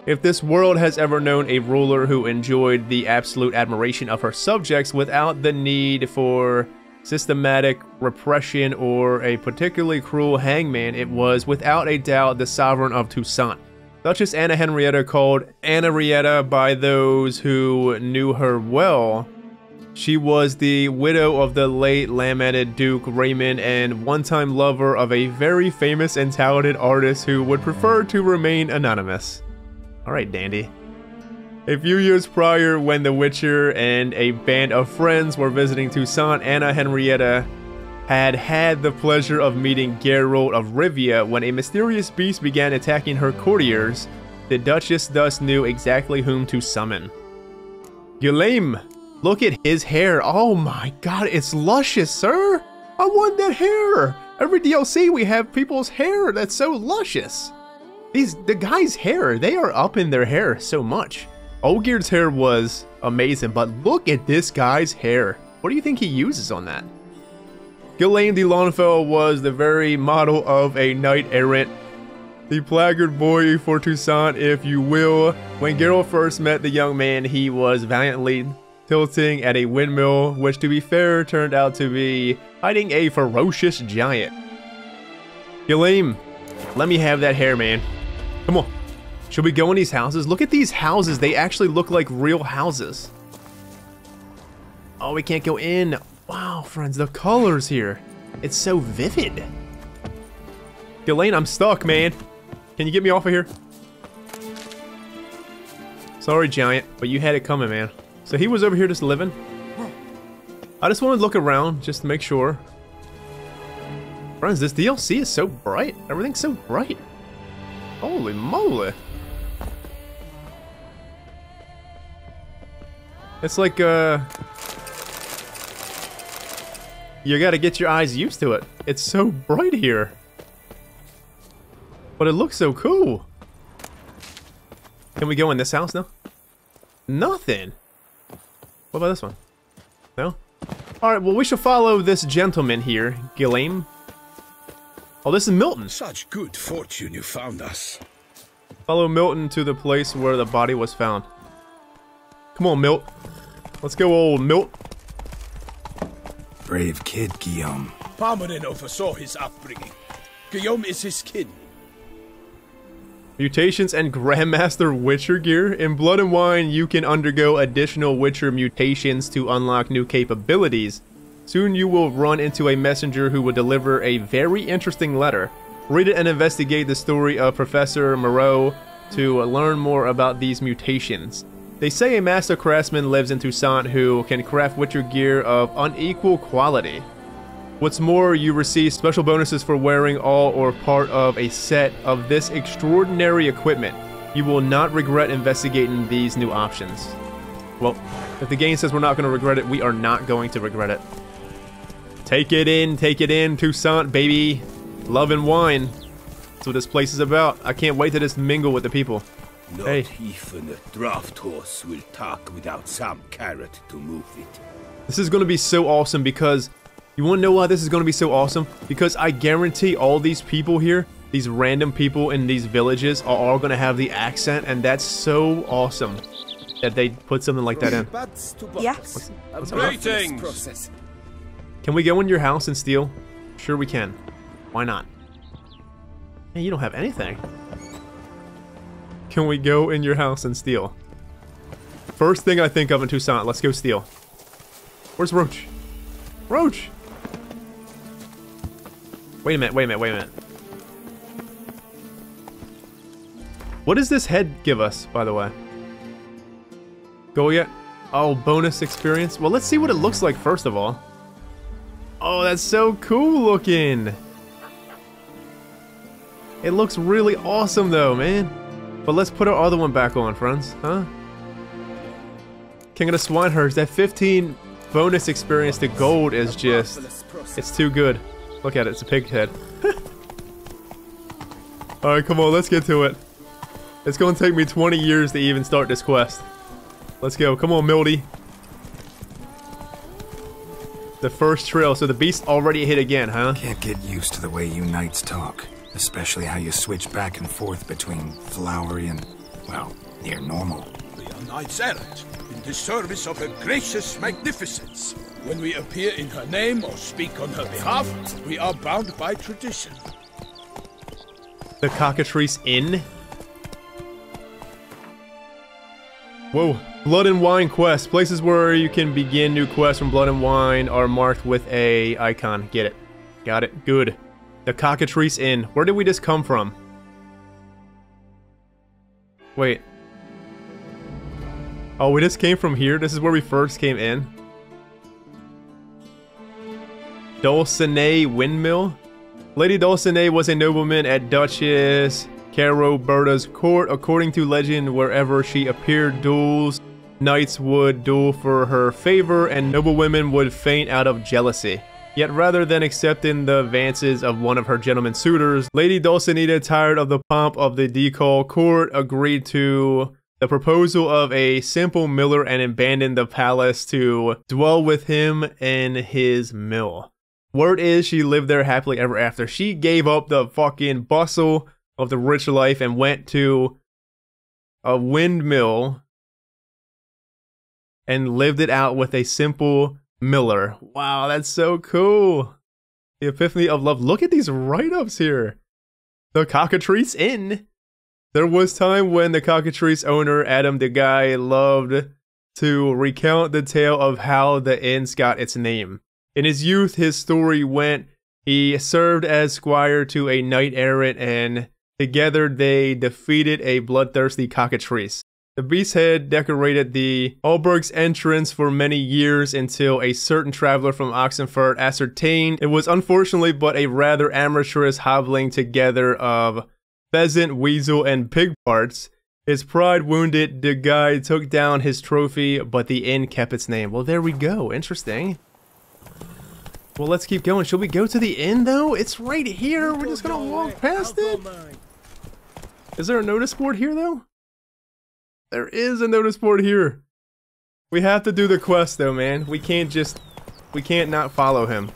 [SPEAKER 1] If this world has ever known a ruler who enjoyed the absolute admiration of her subjects without the need for systematic repression or a particularly cruel hangman, it was without a doubt the sovereign of Toussaint. Duchess Anna Henrietta, called Henrietta by those who knew her well. She was the widow of the late lamented Duke Raymond and one-time lover of a very famous and talented artist who would prefer to remain anonymous. Alright, Dandy. A few years prior, when the Witcher and a band of friends were visiting Toussaint, Anna Henrietta had the pleasure of meeting Geralt of Rivia. When a mysterious beast began attacking her courtiers, the Duchess thus knew exactly whom to summon. Guillaume! Look at his hair. Oh my god, it's luscious, sir! I want that hair! Every DLC we have people's hair that's so luscious. The guy's hair, they are up in their hair so much. Olgierd's hair was amazing, but look at this guy's hair. What do you think he uses on that? Guillaume de Launfell was the very model of a knight-errant. The plaggard boy for Toussaint, if you will. When Geralt first met the young man, he was valiantly tilting at a windmill, which to be fair turned out to be hiding a ferocious giant. Guillaume, let me have that hair, man. Come on. Should we go in these houses? Look at these houses. They actually look like real houses. Oh, we can't go in. Wow, friends, the colors here. It's so vivid. Guillaume, I'm stuck, man. Can you get me off of here? Sorry, giant, but you had it coming, man. So he was over here just living. I just want to look around just to make sure. Friends, this DLC is so bright. Everything's so bright. Holy moly. It's like, you gotta get your eyes used to it. It's so bright here. But it looks so cool. Can we go in this house now? Nothing. What about this one? No? Alright, well, we shall follow this gentleman here, Guillaume. Oh, this is Milton.
[SPEAKER 4] Such good fortune you found us.
[SPEAKER 1] Follow Milton to the place where the body was found. Come on, Milt. Let's go, old Milt.
[SPEAKER 5] Brave kid, Guillaume.
[SPEAKER 4] Parmanin oversaw his upbringing. Guillaume is his kin.
[SPEAKER 1] Mutations and Grandmaster Witcher gear. In Blood and Wine, you can undergo additional Witcher mutations to unlock new capabilities. Soon you will run into a messenger who will deliver a very interesting letter. Read it and investigate the story of Professor Moreau to learn more about these mutations. They say a master craftsman lives in Toussaint who can craft Witcher gear of unequal quality. What's more, you receive special bonuses for wearing all or part of a set of this extraordinary equipment. You will not regret investigating these new options. Well, if the game says we're not going to regret it, we are not going to regret it. Take it in, Toussaint, baby. Love and wine. That's what this place is about. I can't wait to just mingle with the people.
[SPEAKER 2] Not
[SPEAKER 1] hey.
[SPEAKER 2] even a draft horse will talk without some carrot to move it.
[SPEAKER 1] This is going to be so awesome because... You want to know why this is going to be so awesome? Because I guarantee all these people here, these random people in these villages, are all going to have the accent, and that's so awesome that they put something like that in.
[SPEAKER 11] Yeah.
[SPEAKER 1] What's
[SPEAKER 4] Greetings!
[SPEAKER 1] Can we go in your house and steal? Sure we can. Why not? Man, you don't have anything. Can we go in your house and steal? First thing I think of in Toussaint, let's go steal. Where's Roach? Roach! Wait a minute. What does this head give us, by the way? Go yet? Oh, bonus experience? Well, let's see what it looks like first of all. Oh, that's so cool looking! It looks really awesome though, man. But let's put our other one back on, friends, huh? King of the Swineherds, that 15 bonus experience to gold is just... It's too good. Look at it, it's a pig head. Alright, come on, let's get to it. It's gonna take me 20 years to even start this quest. Let's go, come on, Mildy. The first trail, so the beast already hit again, huh?
[SPEAKER 5] Can't get used to the way you knights talk. Especially how you switch back and forth between flowery and, well, near normal.
[SPEAKER 4] We are knights errant, in the service of her gracious magnificence. When we appear in her name or speak on her behalf, we are bound by tradition.
[SPEAKER 1] The Cockatrice Inn? Whoa. Blood and Wine quest. Places where you can begin new quests from Blood and Wine are marked with a icon. Get it. Got it. Good. The Cockatrice Inn. Where did we just come from? Wait. Oh, we just came from here? This is where we first came in? Dulcinea Windmill? Lady Dulcinea was a nobleman at Duchess Caroberta's court. According to legend, wherever she appeared, duels, knights would duel for her favor, and noblewomen would faint out of jealousy. Yet rather than accepting the advances of one of her gentleman suitors, Lady Dulcinea, tired of the pomp of the ducal court, agreed to the proposal of a simple miller and abandoned the palace to dwell with him in his mill. Word is she lived there happily ever after. She gave up the fucking bustle of the rich life and went to a windmill and lived it out with a simple miller. Wow, that's so cool. The Epiphany of Love. Look at these write-ups here. The Cockatrice Inn. There was time when the Cockatrice owner, Adam the Guy, loved to recount the tale of how the inn got its name. In his youth, his story went, he served as squire to a knight-errant, and together they defeated a bloodthirsty cockatrice. The beast had decorated the Alberg's entrance for many years until a certain traveler from Oxenfurt ascertained it was unfortunately but a rather amateurish hobbling together of pheasant, weasel, and pig parts. His pride wounded, the guy took down his trophy, but the inn kept its name. Well, there we go. Interesting. Well, let's keep going. Should we go to the inn, though? It's right here. We're just gonna walk past it. Is there a notice board here, though? There is a notice board here. We have to do the quest, though, man. We can't not follow him.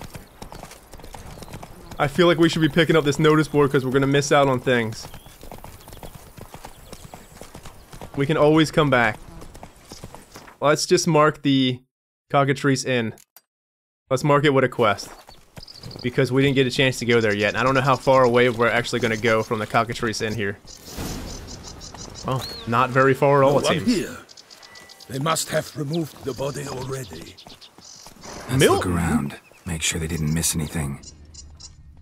[SPEAKER 1] I feel like we should be picking up this notice board because we're gonna miss out on things. We can always come back. let's just mark the Cockatrice Inn. Let's mark it with a quest. Because we didn't get a chance to go there yet. And I don't know how far away we're actually going to go from the Cockatrice Inn here. Well, not very far at all, it seems.
[SPEAKER 4] Here. They must have removed the body already.
[SPEAKER 5] Let's look around. Make sure they didn't miss anything.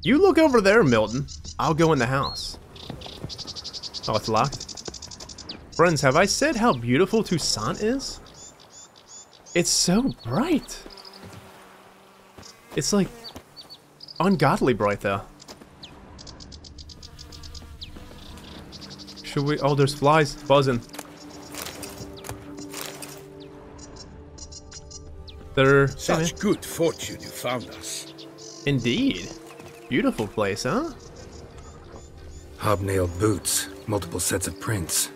[SPEAKER 1] You look over there, Milton. I'll go in the house. Oh, it's locked. Friends, have I said how beautiful Toussaint is? It's so bright. It's like ungodly bright, though. Should we? Oh, there's flies buzzing. They're
[SPEAKER 4] such good fortune you found us.
[SPEAKER 1] Indeed. Beautiful place, huh?
[SPEAKER 5] Hobnailed boots, multiple sets of prints.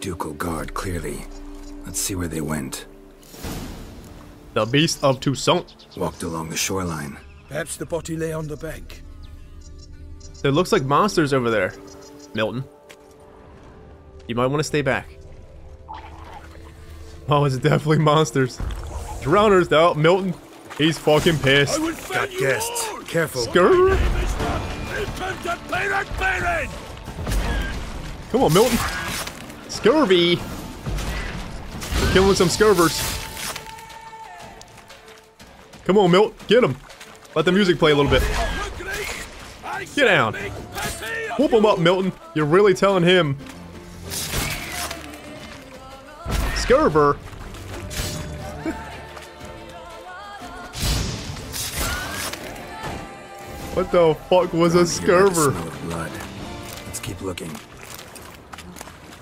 [SPEAKER 5] Ducal guard, clearly. Let's see where they went.
[SPEAKER 1] The Beast of Toussaint.
[SPEAKER 5] Walked along the shoreline.
[SPEAKER 4] Perhaps the body lay on the bank.
[SPEAKER 1] There looks like monsters over there, Milton. You might want to stay back. Oh, it's definitely monsters. Drowners, though. Milton, he's fucking pissed.
[SPEAKER 5] Got guests. Careful.
[SPEAKER 1] Skrrr. Come on, Milton. Scurvy. We're killing some scurvers. Come on, Milton. Get him. Let the music play a little bit. Get down. Whoop him up, Milton. You're really telling him. Scurver. What the fuck was a scurver?
[SPEAKER 5] Smell of blood. Let's keep looking.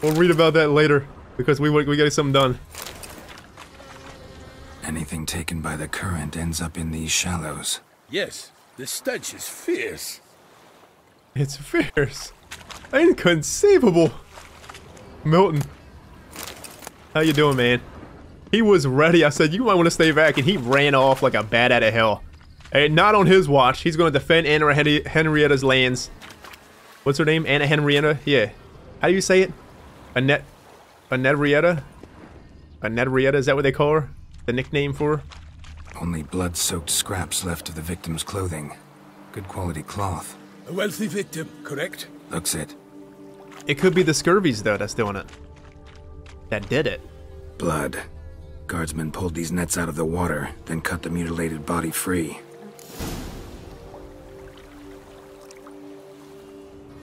[SPEAKER 1] We'll read about that later because we got something done.
[SPEAKER 5] Anything taken by the current ends up in these shallows.
[SPEAKER 4] Yes, the stench is fierce.
[SPEAKER 1] It's fierce. Inconceivable. Milton. How you doing, man? He was ready. I said, you might want to stay back, and he ran off like a bat out of hell. Hey, not on his watch. He's going to defend Anna Henrietta's lands. What's her name? Anna Henrietta? Yeah. How do you say it? Henrietta? Henrietta, is that what they call her? The nickname for her?
[SPEAKER 5] Only blood-soaked scraps left of the victim's clothing. Good quality cloth.
[SPEAKER 4] A wealthy victim, correct?
[SPEAKER 5] Looks it.
[SPEAKER 1] It could be the scurvies, though, that's doing it. That did it.
[SPEAKER 5] Blood. Guardsmen pulled these nets out of the water, then cut the mutilated body free.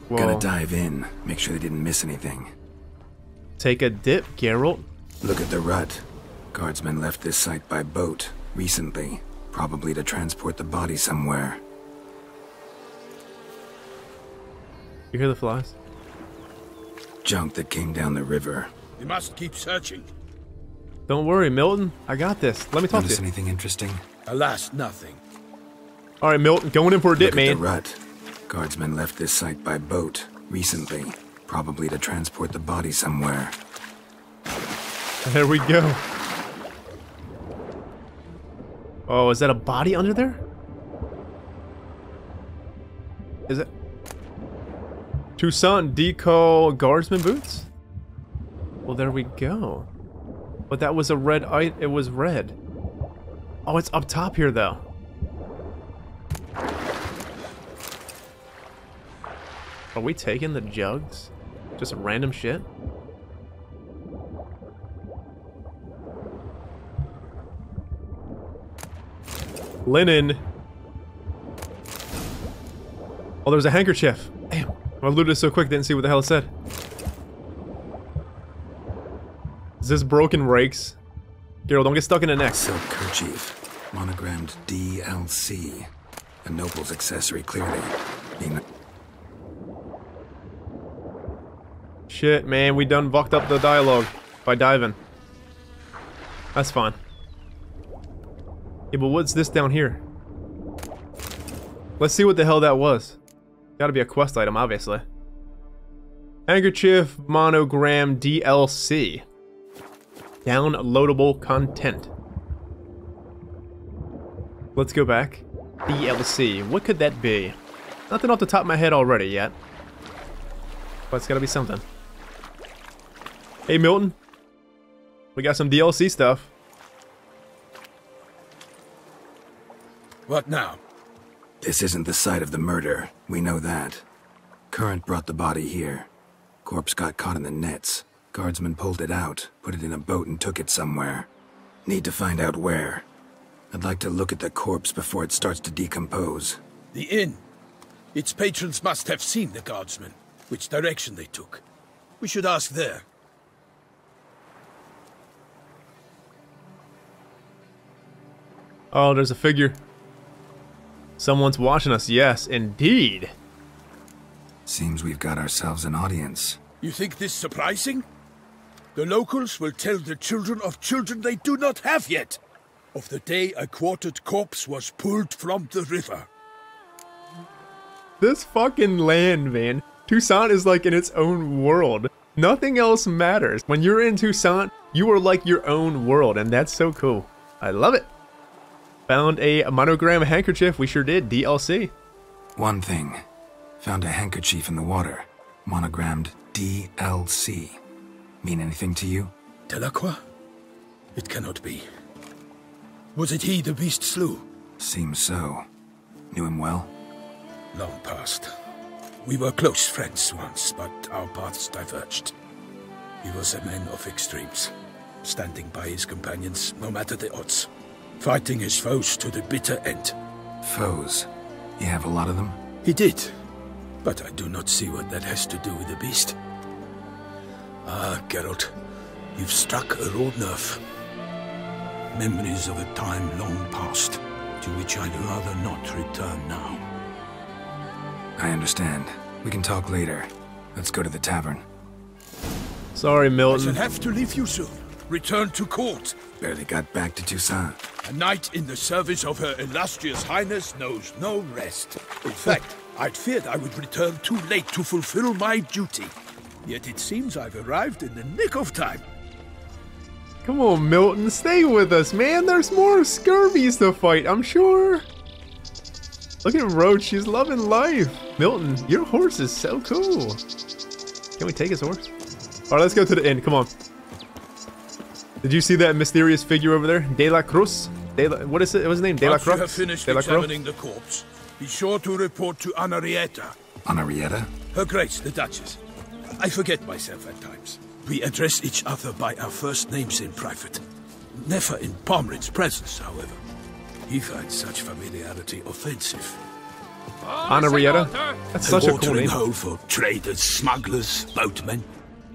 [SPEAKER 1] Whoa.
[SPEAKER 5] Gotta dive in, make sure they didn't miss anything.
[SPEAKER 1] Take a dip, Geralt.
[SPEAKER 5] Look at the rut. Guardsmen left this site by boat, recently. Probably to transport the body somewhere.
[SPEAKER 1] You hear the flies?
[SPEAKER 5] Junk that came down the river.
[SPEAKER 4] We must keep searching.
[SPEAKER 1] Don't worry, Milton. I got this. Let me talk
[SPEAKER 5] Notice
[SPEAKER 1] to you.
[SPEAKER 5] anything interesting?
[SPEAKER 4] Alas, nothing.
[SPEAKER 1] Alright, Milton. Going in for a dip,
[SPEAKER 5] Look at
[SPEAKER 1] man.
[SPEAKER 5] the rut. Guardsmen left this site by boat, recently. Probably to transport the body somewhere.
[SPEAKER 1] There we go. Oh, is that a body under there? Is it? Toussaint decal guardsman boots? Well, there we go. But that was a red it was red. Oh, it's up top here, though. Are we taking the jugs? Just random shit? Linen. Oh, there's a handkerchief. Damn. I looted it so quick, didn't see what the hell it said. Is this broken rakes? Geralt, don't get stuck in the neck.
[SPEAKER 5] Silk kerchief. Monogrammed DLC. A noble's accessory, clearly.
[SPEAKER 1] Shit, man, we done fucked up the dialogue by diving. That's fine. Yeah, but what's this down here? Let's see what the hell that was. Gotta be a quest item, obviously. Handkerchief monogram DLC. Downloadable content. Let's go back. DLC. What could that be? Nothing off the top of my head already yet. But it's gotta be something. Hey, Milton. We got some DLC stuff.
[SPEAKER 4] What now?
[SPEAKER 5] This isn't the site of the murder. We know that. Current brought the body here. Corpse got caught in the nets. Guardsmen pulled it out, put it in a boat and took it somewhere. Need to find out where. I'd like to look at the corpse before it starts to decompose.
[SPEAKER 4] The inn. Its patrons must have seen the guardsmen, which direction they took. We should ask there.
[SPEAKER 1] Oh, there's a figure. Someone's watching us, yes, indeed.
[SPEAKER 5] Seems we've got ourselves an audience.
[SPEAKER 4] You think this surprising? The locals will tell the children of children they do not have yet, of the day a quartered corpse was pulled from the river.
[SPEAKER 1] This fucking land, man. Toussaint is like in its own world. Nothing else matters. When you're in Toussaint, you are like your own world, and that's so cool. I love it. Found a monogram handkerchief. We sure did. DLC.
[SPEAKER 5] One thing. Found a handkerchief in the water. Monogrammed DLC. Mean anything to you?
[SPEAKER 4] Delacroix? It cannot be. Was it he the beast slew?
[SPEAKER 5] Seems so. Knew him well?
[SPEAKER 4] Long past. We were close friends once, but our paths diverged. He was a man of extremes, standing by his companions no matter the odds, fighting his foes to the bitter end.
[SPEAKER 5] Foes? You have a lot of them?
[SPEAKER 4] He did, but I do not see what that has to do with the beast. Ah, Geralt, you've struck a raw nerve. Memories of a time long past, to which I'd rather not return now.
[SPEAKER 5] I understand. We can talk later. Let's go to the tavern.
[SPEAKER 1] Sorry, Milton.
[SPEAKER 4] I shall have to leave you soon. Return to court.
[SPEAKER 5] Barely got back to Toussaint.
[SPEAKER 4] A knight in the service of Her Illustrious Highness knows no rest. In fact, I'd feared I would return too late to fulfill my duty. Yet it seems I've arrived in the nick of time.
[SPEAKER 1] Come on, Milton. Stay with us, man. There's more scurvies to fight, I'm sure. Look at Roach. She's loving life. Milton, your horse is so cool. Can we take his horse? All right, let's go to the inn. Come on. Did you see that mysterious figure over there? De la Cruz? What is it? What's his name? De la
[SPEAKER 4] Once you
[SPEAKER 1] Cruz?
[SPEAKER 4] have finished examining the corpse, be sure to report to Henrietta.
[SPEAKER 5] Henrietta?
[SPEAKER 4] Her Grace, the Duchess. I forget myself at times. We address each other by our first names in private. Never in Pomrin's presence, however. He finds such familiarity offensive.
[SPEAKER 1] Henrietta? That's such a cool name.
[SPEAKER 4] Hole for traders, smugglers, boatmen.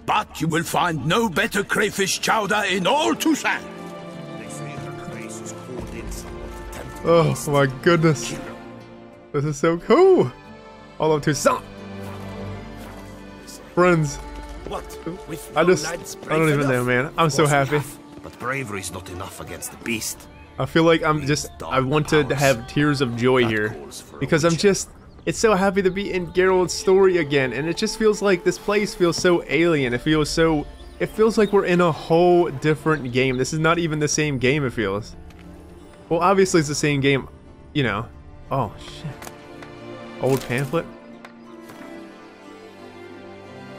[SPEAKER 4] But you will find no better crayfish chowder in all Toussaint.
[SPEAKER 1] Oh my goodness. This is so cool. All of Toussaint. Friends. I don't even know, man. I'm so happy.
[SPEAKER 2] But bravery is not enough against the beast.
[SPEAKER 1] I feel like I want to have tears of joy here. Because it's so happy to be in Geralt's story again. And it just feels like this place feels so alien. It feels like we're in a whole different game. This is not even the same game, it feels. Well, obviously it's the same game, you know. Oh, shit. Old pamphlet.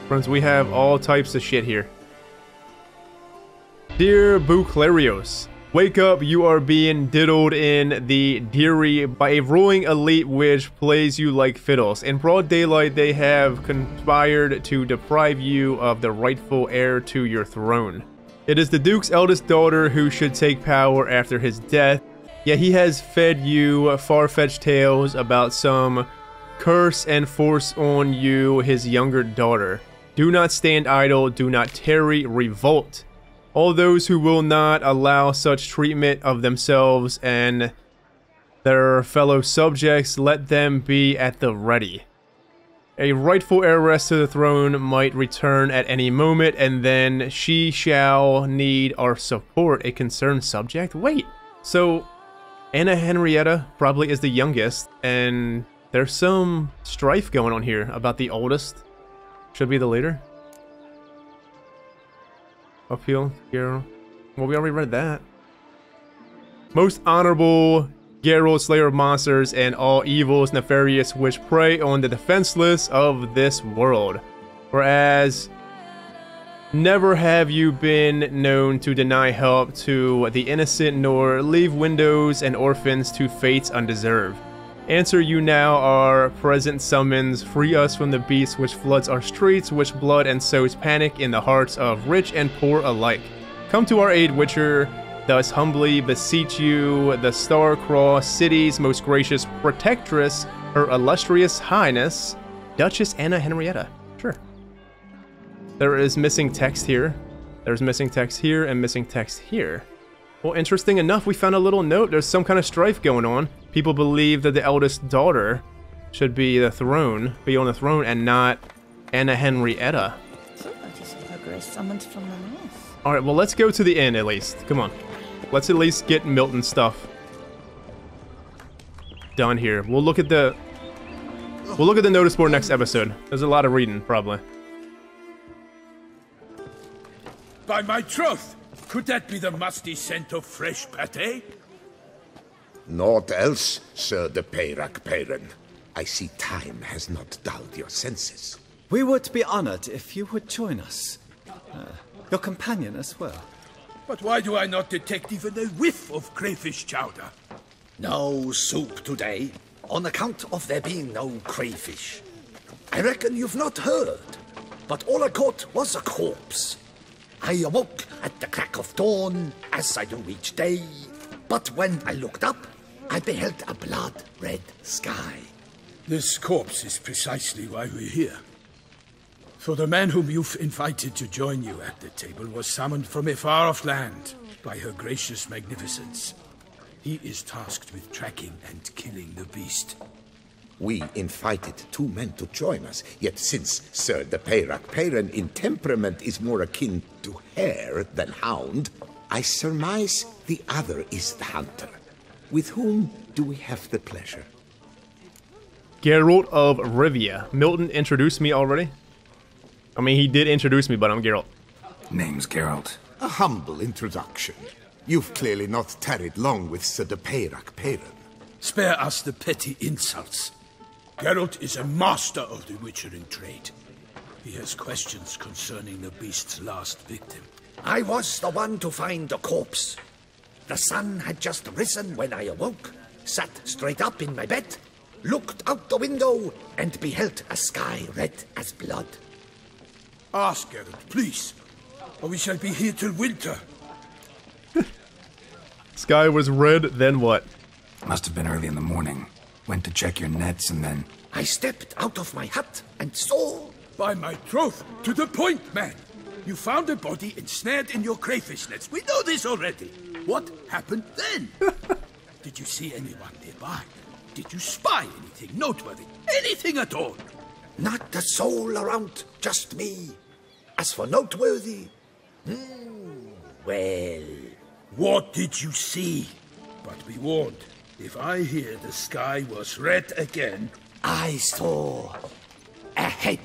[SPEAKER 1] Friends, we have all types of shit here. Dear Buclarios, wake up, you are being diddled in the Deary by a ruling elite which plays you like fiddles. In broad daylight, they have conspired to deprive you of the rightful heir to your throne. It is the Duke's eldest daughter who should take power after his death, yet he has fed you far-fetched tales about some curse and force on you, his younger daughter. Do not stand idle, do not tarry, revolt. All those who will not allow such treatment of themselves and their fellow subjects, let them be at the ready. A rightful heiress to the throne might return at any moment, and then she shall need our support. A concerned subject? Wait, so Anna Henrietta probably is the youngest, and there's some strife going on here about the oldest. Should be the leader. Uphill, Geralt. Well, we already read that. Most honorable Geralt, slayer of monsters and all evils nefarious which prey on the defenseless of this world. Whereas Never have you been known to deny help to the innocent, nor leave widows and orphans to fates undeserved. Answer you now our present summons, free us from the beast which floods our streets, which blood and sows panic in the hearts of rich and poor alike. Come to our aid, Witcher, thus humbly beseech you, the star-crossed city's most gracious protectress, her illustrious highness, Duchess Anna Henrietta. Sure. There is missing text here. There's missing text here and missing text here. Well, interesting enough, we found a little note. There's some kind of strife going on. People believe that the eldest daughter should be on the throne, and not Anna Henrietta.
[SPEAKER 11] So that is her grace summoned from the north.
[SPEAKER 1] All right, well, let's go to the inn at least. Come on. Let's at least get Milton stuff done here. We'll look at the notice board next episode. There's a lot of reading, probably.
[SPEAKER 4] By my troth, could that be the musty scent of fresh pate?
[SPEAKER 2] Naught else, Sir de Peyrac Peyren. I see time has not dulled your senses.
[SPEAKER 3] We would be honored if you would join us. Your companion as well.
[SPEAKER 4] But why do I not detect even a whiff of crayfish chowder?
[SPEAKER 12] No soup today, on account of there being no crayfish. I reckon you've not heard, but all I caught was a corpse. I awoke at the crack of dawn, as I do each day, but when I looked up, I beheld a blood-red sky.
[SPEAKER 4] This corpse is precisely why we're here. For the man whom you've invited to join you at the table was summoned from a far-off land by her gracious magnificence. He is tasked with tracking and killing the beast.
[SPEAKER 2] We invited 2 men to join us, yet since Sir de Peyrac Peyren in temperament is more akin to hare than hound, I surmise the other is the hunter. With whom do we have the pleasure?
[SPEAKER 1] Geralt of Rivia. Milton introduced me already? I mean, he did introduce me, but I'm Geralt.
[SPEAKER 5] Name's Geralt.
[SPEAKER 2] A humble introduction. You've clearly not tarried long with Sir de Peyrac Peyren.
[SPEAKER 4] Spare us the petty insults. Geralt is a master of the witchering trade. He has questions concerning the beast's last victim.
[SPEAKER 12] I was the one to find the corpse. The sun had just risen when I awoke, sat straight up in my bed, looked out the window, and beheld a sky red as blood.
[SPEAKER 4] Ask Geralt, please, or we shall be here till winter.
[SPEAKER 1] Sky was red, then what?
[SPEAKER 5] Must have been early in the morning. Went to check your nets and then...
[SPEAKER 12] I stepped out of my hut and saw...
[SPEAKER 4] By my troth, to the point, man. You found a body ensnared in your crayfish nets. We know this already. What happened then? Did you see anyone nearby? Did you spy anything noteworthy? Anything at all?
[SPEAKER 12] Not a soul around, just me. As for noteworthy... well...
[SPEAKER 4] What did you see? But be warned, if I hear the sky was red again...
[SPEAKER 12] I saw a head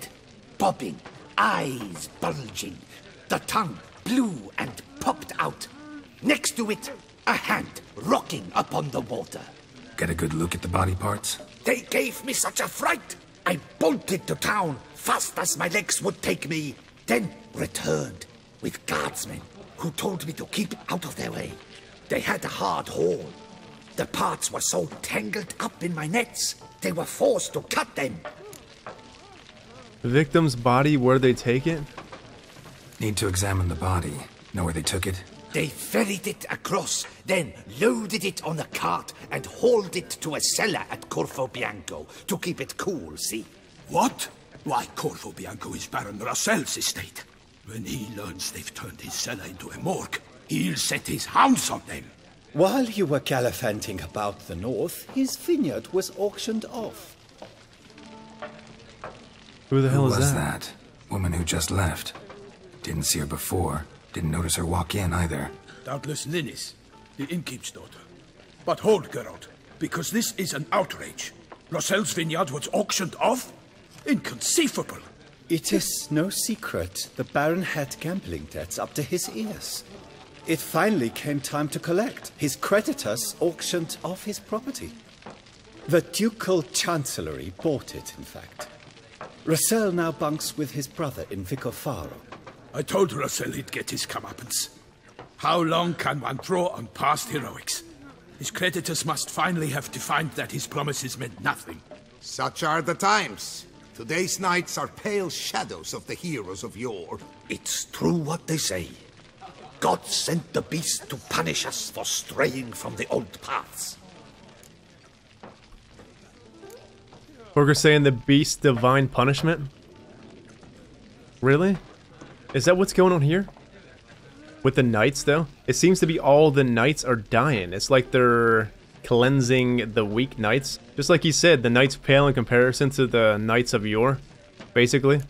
[SPEAKER 12] bobbing, eyes bulging, the tongue blue and popped out. Next to it, a hand rocking upon the water.
[SPEAKER 5] Get a good look at the body parts?
[SPEAKER 12] They gave me such a fright. I bolted to town fast as my legs would take me, then returned with guardsmen who told me to keep out of their way. They had a hard haul. The parts were so tangled up in my nets, they were forced to cut them.
[SPEAKER 1] The victim's body, where they take it?
[SPEAKER 5] Need to examine the body. Know where they took it?
[SPEAKER 12] They ferried it across, then loaded it on a cart and hauled it to a cellar at Corvo Bianco to keep it cool, see?
[SPEAKER 4] What? Why, Corvo Bianco is Baron Russell's estate. When he learns they've turned his cellar into a morgue, he'll set his hounds on them.
[SPEAKER 13] While you were gallivanting about the north, his vineyard was auctioned off.
[SPEAKER 1] Who the hell
[SPEAKER 5] was
[SPEAKER 1] is
[SPEAKER 5] that? Woman who just left. Didn't see her before. Didn't notice her walk in either.
[SPEAKER 4] Doubtless Ninnis, the innkeep's daughter. But hold, Geralt, because this is an outrage. Russell's vineyard was auctioned off? Inconceivable.
[SPEAKER 13] It is no secret the Baron had gambling debts up to his ears. It finally came time to collect. His creditors auctioned off his property. The Ducal Chancellery bought it, in fact. Russell now bunks with his brother in Vicofaro.
[SPEAKER 4] I told Russell he'd get his comeuppance. How long can one draw on past heroics? His creditors must finally have to find that his promises meant nothing.
[SPEAKER 2] Such are the times. Today's knights are pale shadows of the heroes of yore.
[SPEAKER 12] It's true what they say. God sent the beast to punish us for straying from the old paths.
[SPEAKER 1] Burger saying the beast divine punishment? Really? Is that what's going on here? With the knights, though? It seems to be all the knights are dying. It's like they're cleansing the weak knights. Just like he said, the knights pale in comparison to the knights of yore, basically.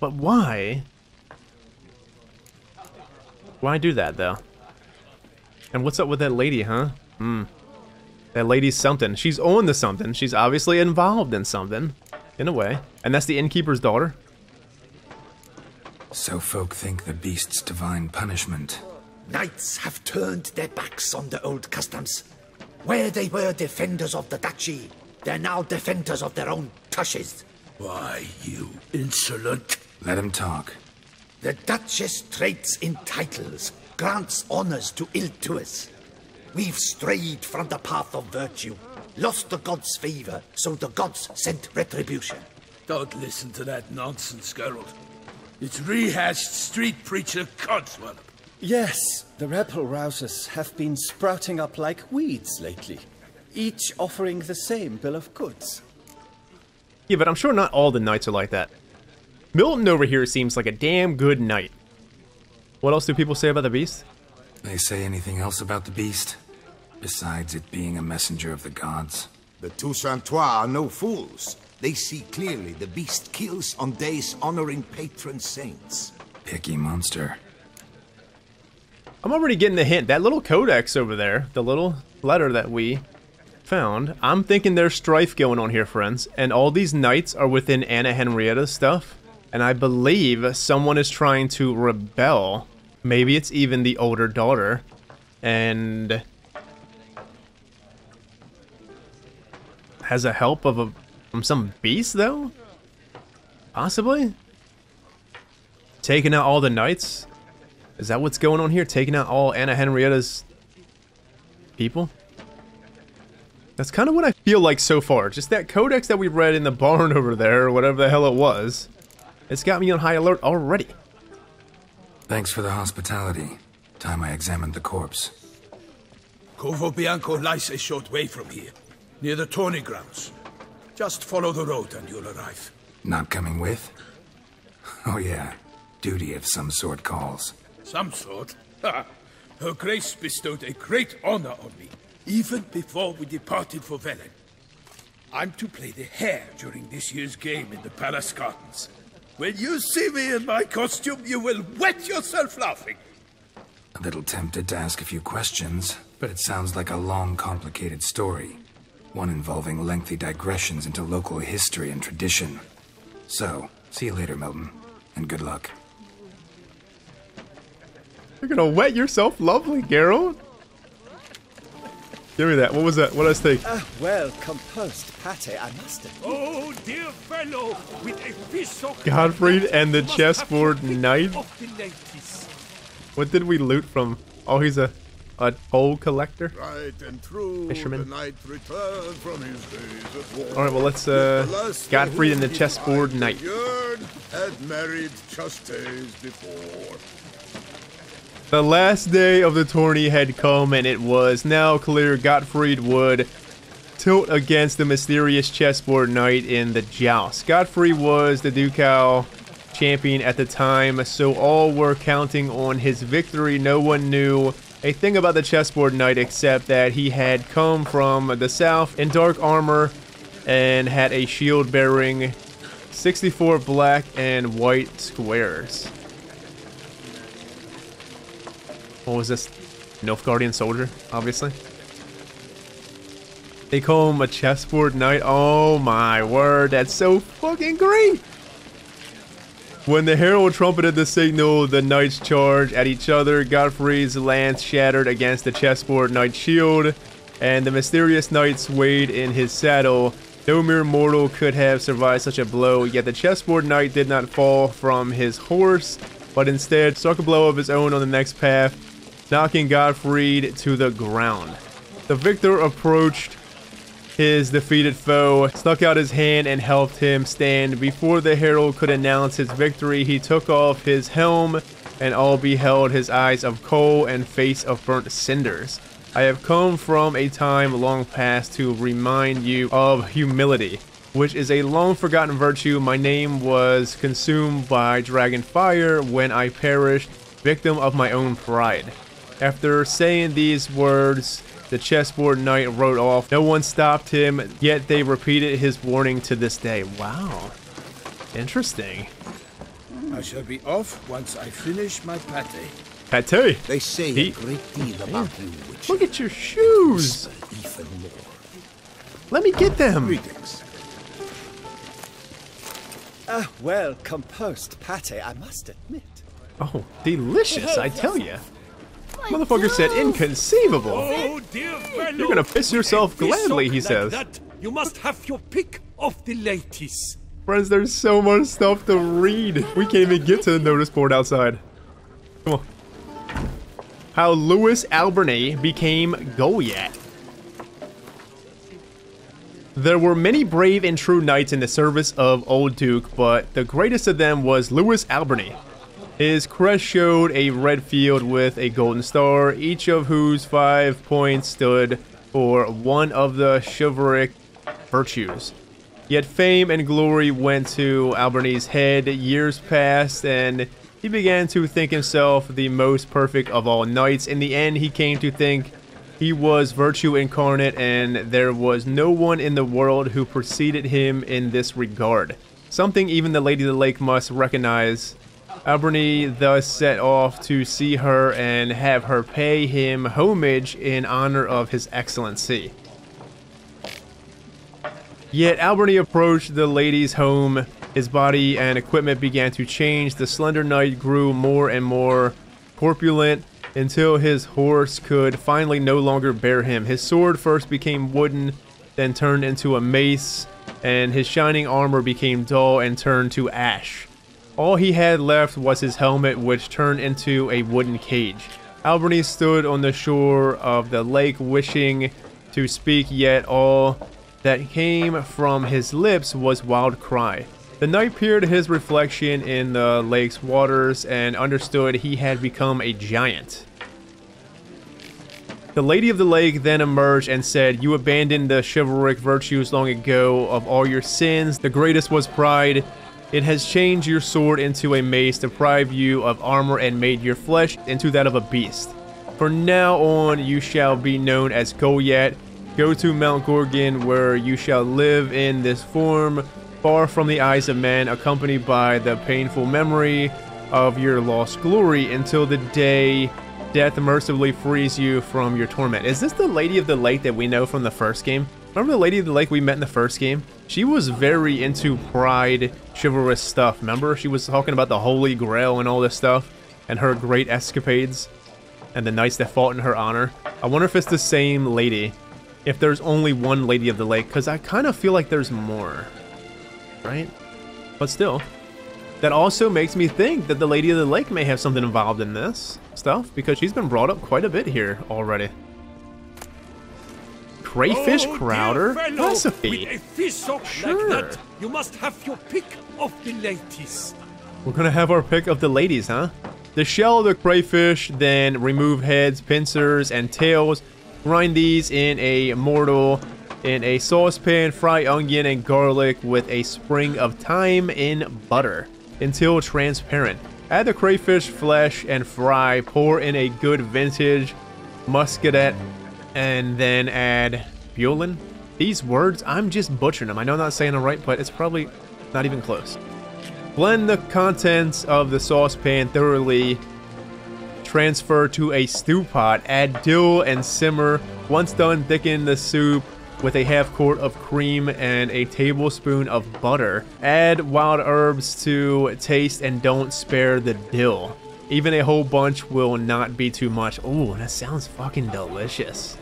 [SPEAKER 1] But why? Why do that, though? And what's up with that lady, huh? That lady's something. She's on to something. She's obviously involved in something, in a way. And that's the innkeeper's daughter.
[SPEAKER 5] So folk think the beast's divine punishment.
[SPEAKER 12] Knights have turned their backs on the old customs. Where they were defenders of the duchy, they're now defenders of their own tushes.
[SPEAKER 4] Why, you insolent...
[SPEAKER 5] Let him talk.
[SPEAKER 12] The Duchess trades in titles, grants honors to ill-doers. We've strayed from the path of virtue, lost the gods' favor, so the gods sent retribution.
[SPEAKER 4] Don't listen to that nonsense, Geralt. It's rehashed street preacher codswallop.
[SPEAKER 13] Yes, the rebel rousers have been sprouting up like weeds lately, each offering the same bill of goods.
[SPEAKER 1] Yeah, but I'm sure not all the knights are like that. Milton over here seems like a damn good knight. What else do people say about the beast?
[SPEAKER 5] They say anything else about the beast? Besides it being a messenger of the gods?
[SPEAKER 2] The Toussaint are no fools. They see clearly the beast kills on days honoring patron saints.
[SPEAKER 5] Picky monster.
[SPEAKER 1] I'm already getting the hint. That little codex over there, the little letter that we found, I'm thinking there's strife going on here, friends. And all these knights are within Anna Henrietta's stuff. And I believe someone is trying to rebel. Maybe it's even the older daughter. And has a help of from some beast, though? Possibly? Taking out all the knights? Is that what's going on here? Taking out all Anna Henrietta's people? That's kind of what I feel like so far. Just that codex that we read in the barn over there, or whatever the hell it was. It's got me on high alert already.
[SPEAKER 5] Thanks for the hospitality. Time I examined the corpse.
[SPEAKER 4] Corvo Bianco lies a short way from here, near the tourney grounds. Just follow the road and you'll arrive.
[SPEAKER 5] Not coming with? Oh yeah, duty of some sort calls.
[SPEAKER 4] Some sort? Ha! Her Grace bestowed a great honor on me, even before we departed for Velen. I'm to play the hare during this year's game in the Palace Gardens. When you see me in my costume, you will wet yourself laughing.
[SPEAKER 5] A little tempted to ask a few questions, but it sounds like a long, complicated story. One involving lengthy digressions into local history and tradition. So, see you later, Milton, and good luck.
[SPEAKER 1] You're gonna wet yourself lovely, Geralt. Give me that. What was that? What did I think?
[SPEAKER 13] Well composed pate, I must admit.
[SPEAKER 7] Oh, dear fellow, with a fish of
[SPEAKER 1] Godfrey and the chessboard knight. What did we loot from? Oh, he's a toll collector.
[SPEAKER 6] Right and true,
[SPEAKER 1] Fisherman.
[SPEAKER 6] the knight returned from his days at war.
[SPEAKER 1] All right, well let's Godfrey and the chessboard knight.
[SPEAKER 6] Had married just days before.
[SPEAKER 1] The last day of the tourney had come, and it was now clear Gottfried would tilt against the mysterious chessboard knight in the joust. Godfrey was the ducal champion at the time, so all were counting on his victory. No one knew a thing about the chessboard knight except that he had come from the south in dark armor and had a shield bearing 64 black and white squares. What was this? Nilfgaardian soldier, obviously. They call him a chessboard knight. Oh my word, that's so fucking great! When the herald trumpeted the signal, the knights charged at each other. Godfrey's lance shattered against the chessboard knight's shield, and the mysterious knight swayed in his saddle, No mere mortal could have survived such a blow, yet the chessboard knight did not fall from his horse, but instead struck a blow of his own on the next path, knocking Gottfried to the ground. The victor approached his defeated foe, stuck out his hand and helped him stand. Before the herald could announce his victory, he took off his helm, and all beheld his eyes of coal and face of burnt cinders. I have come from a time long past to remind you of humility, which is a long forgotten virtue. My name was consumed by dragon fire when I perished, victim of my own pride. After saying these words, the chessboard knight rode off. No one stopped him, yet they repeated his warning to this day. Wow. Interesting.
[SPEAKER 4] I shall be off once I finish my pate.
[SPEAKER 1] Pate?
[SPEAKER 2] They say a great deal about you, which
[SPEAKER 1] look at your shoes.
[SPEAKER 2] even more.
[SPEAKER 1] Let me get them.
[SPEAKER 2] Greetings.
[SPEAKER 13] Well composed pate, I must admit.
[SPEAKER 1] Oh, delicious, I tell you. Motherfucker said inconceivable.
[SPEAKER 7] Oh, dear fellow.
[SPEAKER 1] You're gonna piss yourself gladly, he says.
[SPEAKER 7] That, you must have your pick of the ladies.
[SPEAKER 1] Friends, there's so much stuff to read. We can't even get to the notice board outside. Come on. How Louis Albernay became Goliath. There were many brave and true knights in the service of Old Duke, but the greatest of them was Louis Albernay. His crest showed a red field with a golden star, each of whose 5 points stood for one of the chivalric virtues. Yet fame and glory went to Albernay's head. Years passed, and he began to think himself the most perfect of all knights. In the end, he came to think he was virtue incarnate, and there was no one in the world who preceded him in this regard. Something even the Lady of the Lake must recognize. Albernay thus set off to see her and have her pay him homage in honor of his excellency. Yet Albernay approached the lady's home. His body and equipment began to change. The slender knight grew more and more corpulent until his horse could finally no longer bear him. His sword first became wooden, then turned into a mace, and his shining armor became dull and turned to ash. All he had left was his helmet, which turned into a wooden cage. Albernay stood on the shore of the lake, wishing to speak, yet all that came from his lips was wild cry. The knight peered his reflection in the lake's waters and understood he had become a giant. The Lady of the Lake then emerged and said, "You abandoned the chivalric virtues long ago. Of all your sins, the greatest was pride. It has changed your sword into a mace, deprived you of armor, and made your flesh into that of a beast. From now on, you shall be known as Goliath. Go to Mount Gorgon, where you shall live in this form, far from the eyes of men, accompanied by the painful memory of your lost glory, until the day death mercifully frees you from your torment." Is this the Lady of the Lake that we know from the first game? Remember the Lady of the Lake we met in the first game? She was very into pride, chivalrous stuff, remember? She was talking about the Holy Grail and all this stuff, and her great escapades, and the knights that fought in her honor. I wonder if it's the same lady, if there's only one Lady of the Lake, because I kind of feel like there's more, right? But still, that also makes me think that the Lady of the Lake may have something involved in this stuff, because she's been brought up quite a bit here already. Crayfish Crowder recipe.
[SPEAKER 7] With a fish up
[SPEAKER 1] Sure.
[SPEAKER 7] like that, you must have your pick of the ladies.
[SPEAKER 1] We're gonna have our pick of the ladies, huh? The shell of the crayfish, then remove heads, pincers, and tails. Grind these in a mortar. In a saucepan, fry onion and garlic with a sprig of thyme in butter until transparent. Add the crayfish flesh and fry. Pour in a good vintage muscadet, and then add Buellin. These words, I'm just butchering them. I know I'm not saying them right, but it's probably not even close. Blend the contents of the saucepan thoroughly. Transfer to a stew pot. Add dill and simmer. Once done, thicken the soup with a half quart of cream and a tablespoon of butter. Add wild herbs to taste and don't spare the dill. Even a whole bunch will not be too much. Ooh, that sounds fucking delicious.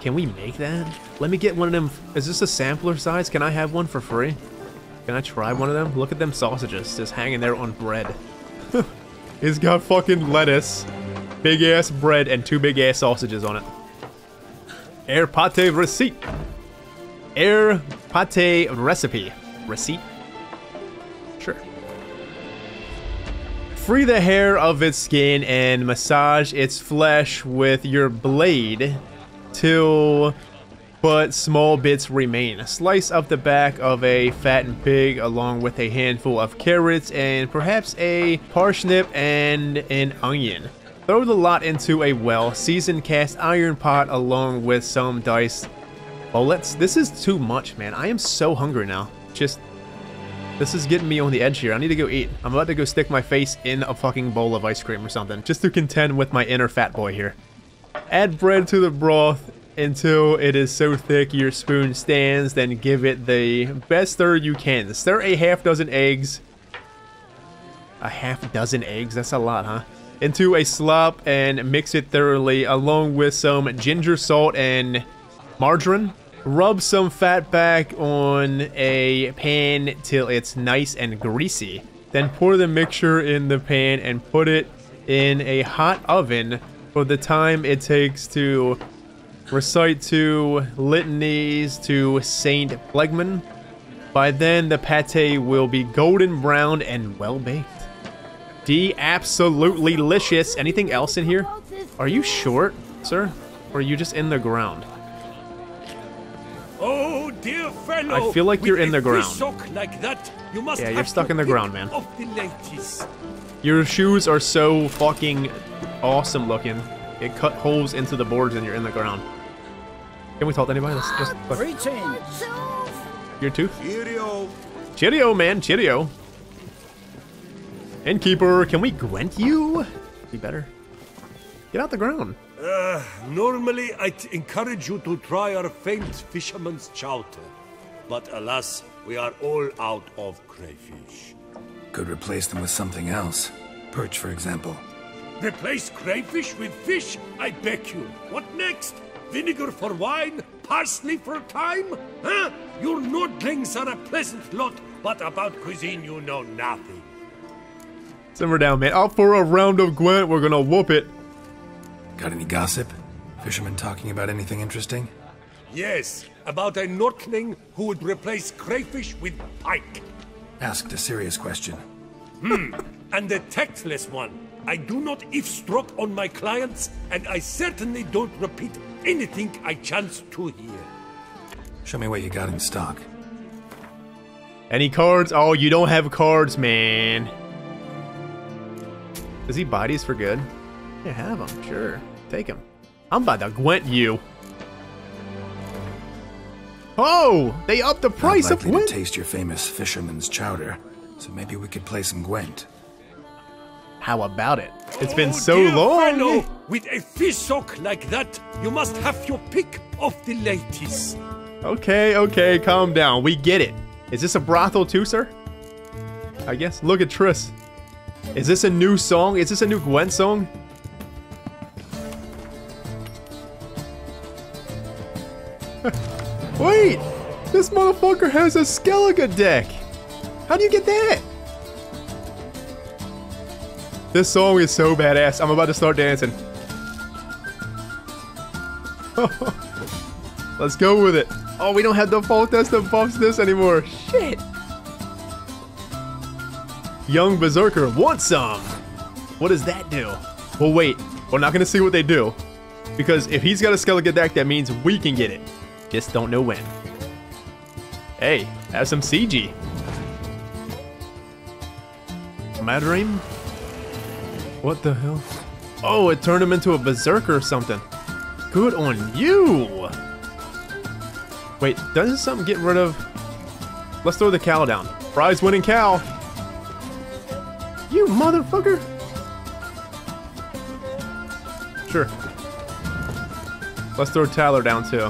[SPEAKER 1] Can we make that? Let me get one of them. Is this a sampler size? Can I have one for free? Can I try one of them? Look at them sausages just hanging there on bread. It's got fucking lettuce, big ass bread, and 2 big ass sausages on it. Air pate receipt. Air pate recipe. Receipt? Sure. Free the hair of its skin and massage its flesh with your blade till but small bits remain. Slice up the back of a fattened pig along with a handful of carrots and perhaps a parsnip and an onion. Throw the lot into a well-seasoned cast iron pot along with some diced bullets. This is too much, man. I am so hungry now. This is getting me on the edge here. I need to go eat. I'm about to go stick my face in a fucking bowl of ice cream or something, just to contend with my inner fat boy here. Add bread to the broth until it is so thick your spoon stands, then give it the best stir you can. Stir a half dozen eggs. A half dozen eggs? That's a lot, huh? Into a slop and mix it thoroughly along with some ginger, salt, and margarine. Rub some fat back on a pan till it's nice and greasy. Then pour the mixture in the pan and put it in a hot oven for the time it takes to recite 2 litanies to Saint Plegman. By then, the pate will be golden brown and well baked. Absolutely delicious. Anything else in here? Are you short, sir? Or are you just in the ground?
[SPEAKER 7] Oh, dear fellow.
[SPEAKER 1] I feel like you're in the ground.
[SPEAKER 7] Like that, you must
[SPEAKER 1] yeah, you're stuck in the ground, man.
[SPEAKER 7] The
[SPEAKER 1] your shoes are so fucking awesome looking. It cut holes into the boards and you're in the ground. Can we talk to anybody? Let's your tooth?
[SPEAKER 4] Cheerio.
[SPEAKER 1] Cheerio, man. Cheerio. Innkeeper, can we Gwent you? Be better. Get out the ground.
[SPEAKER 7] Normally I'd encourage you to try our famed fisherman's chowder. But alas, we are all out of crayfish.
[SPEAKER 5] Could replace them with something else. Perch, for example.
[SPEAKER 7] Replace crayfish with fish? I beg you. What next? Vinegar for wine? Parsley for thyme? Huh? Your nordlings are a pleasant lot, but about cuisine you know nothing.
[SPEAKER 1] Simmer down, man. Out for a round of Gwent. We're gonna whoop it.
[SPEAKER 5] Got any gossip? Fishermen talking about anything interesting?
[SPEAKER 7] Yes, about a Nordling who would replace crayfish with pike.
[SPEAKER 5] Asked a serious question.
[SPEAKER 7] And a tactless one. I do not eavesdrop on my clients, and I certainly don't repeat anything I chance to hear.
[SPEAKER 5] Show me what you got in stock.
[SPEAKER 1] Any cards? Oh, you don't have cards, man. Does he buy these for good? Yeah, have them. Sure. Take them. I'm about to Gwent you. Oh! They upped the price of Gwent!
[SPEAKER 5] Not likely to taste your famous fisherman's chowder, so maybe we could play some Gwent.
[SPEAKER 1] How about it? It's been so long!
[SPEAKER 7] Fellow, with a fish sock like that, you must have your pick of the ladies.
[SPEAKER 1] Okay, okay, calm down. We get it. Is this a brothel too, sir? I guess. Look at Triss. Is this a new song? Is this a new Gwent song? Wait! This motherfucker has a Skellige deck! How do you get that? This song is so badass. I'm about to start dancing. Let's go with it. Oh, we don't have the default test that buffs this anymore. Shit! Young Berserker wants some! What does that do? Well, wait. We're not gonna see what they do. Because if he's got a Skellige deck, that means we can get it. Just don't know when. Hey, have some CG. Madream? What the hell? Oh, it turned him into a berserker or something. Good on you! Wait, doesn't something get rid of... Let's throw the cow down. Prize winning cow! You motherfucker! Sure. Let's throw Tyler down too.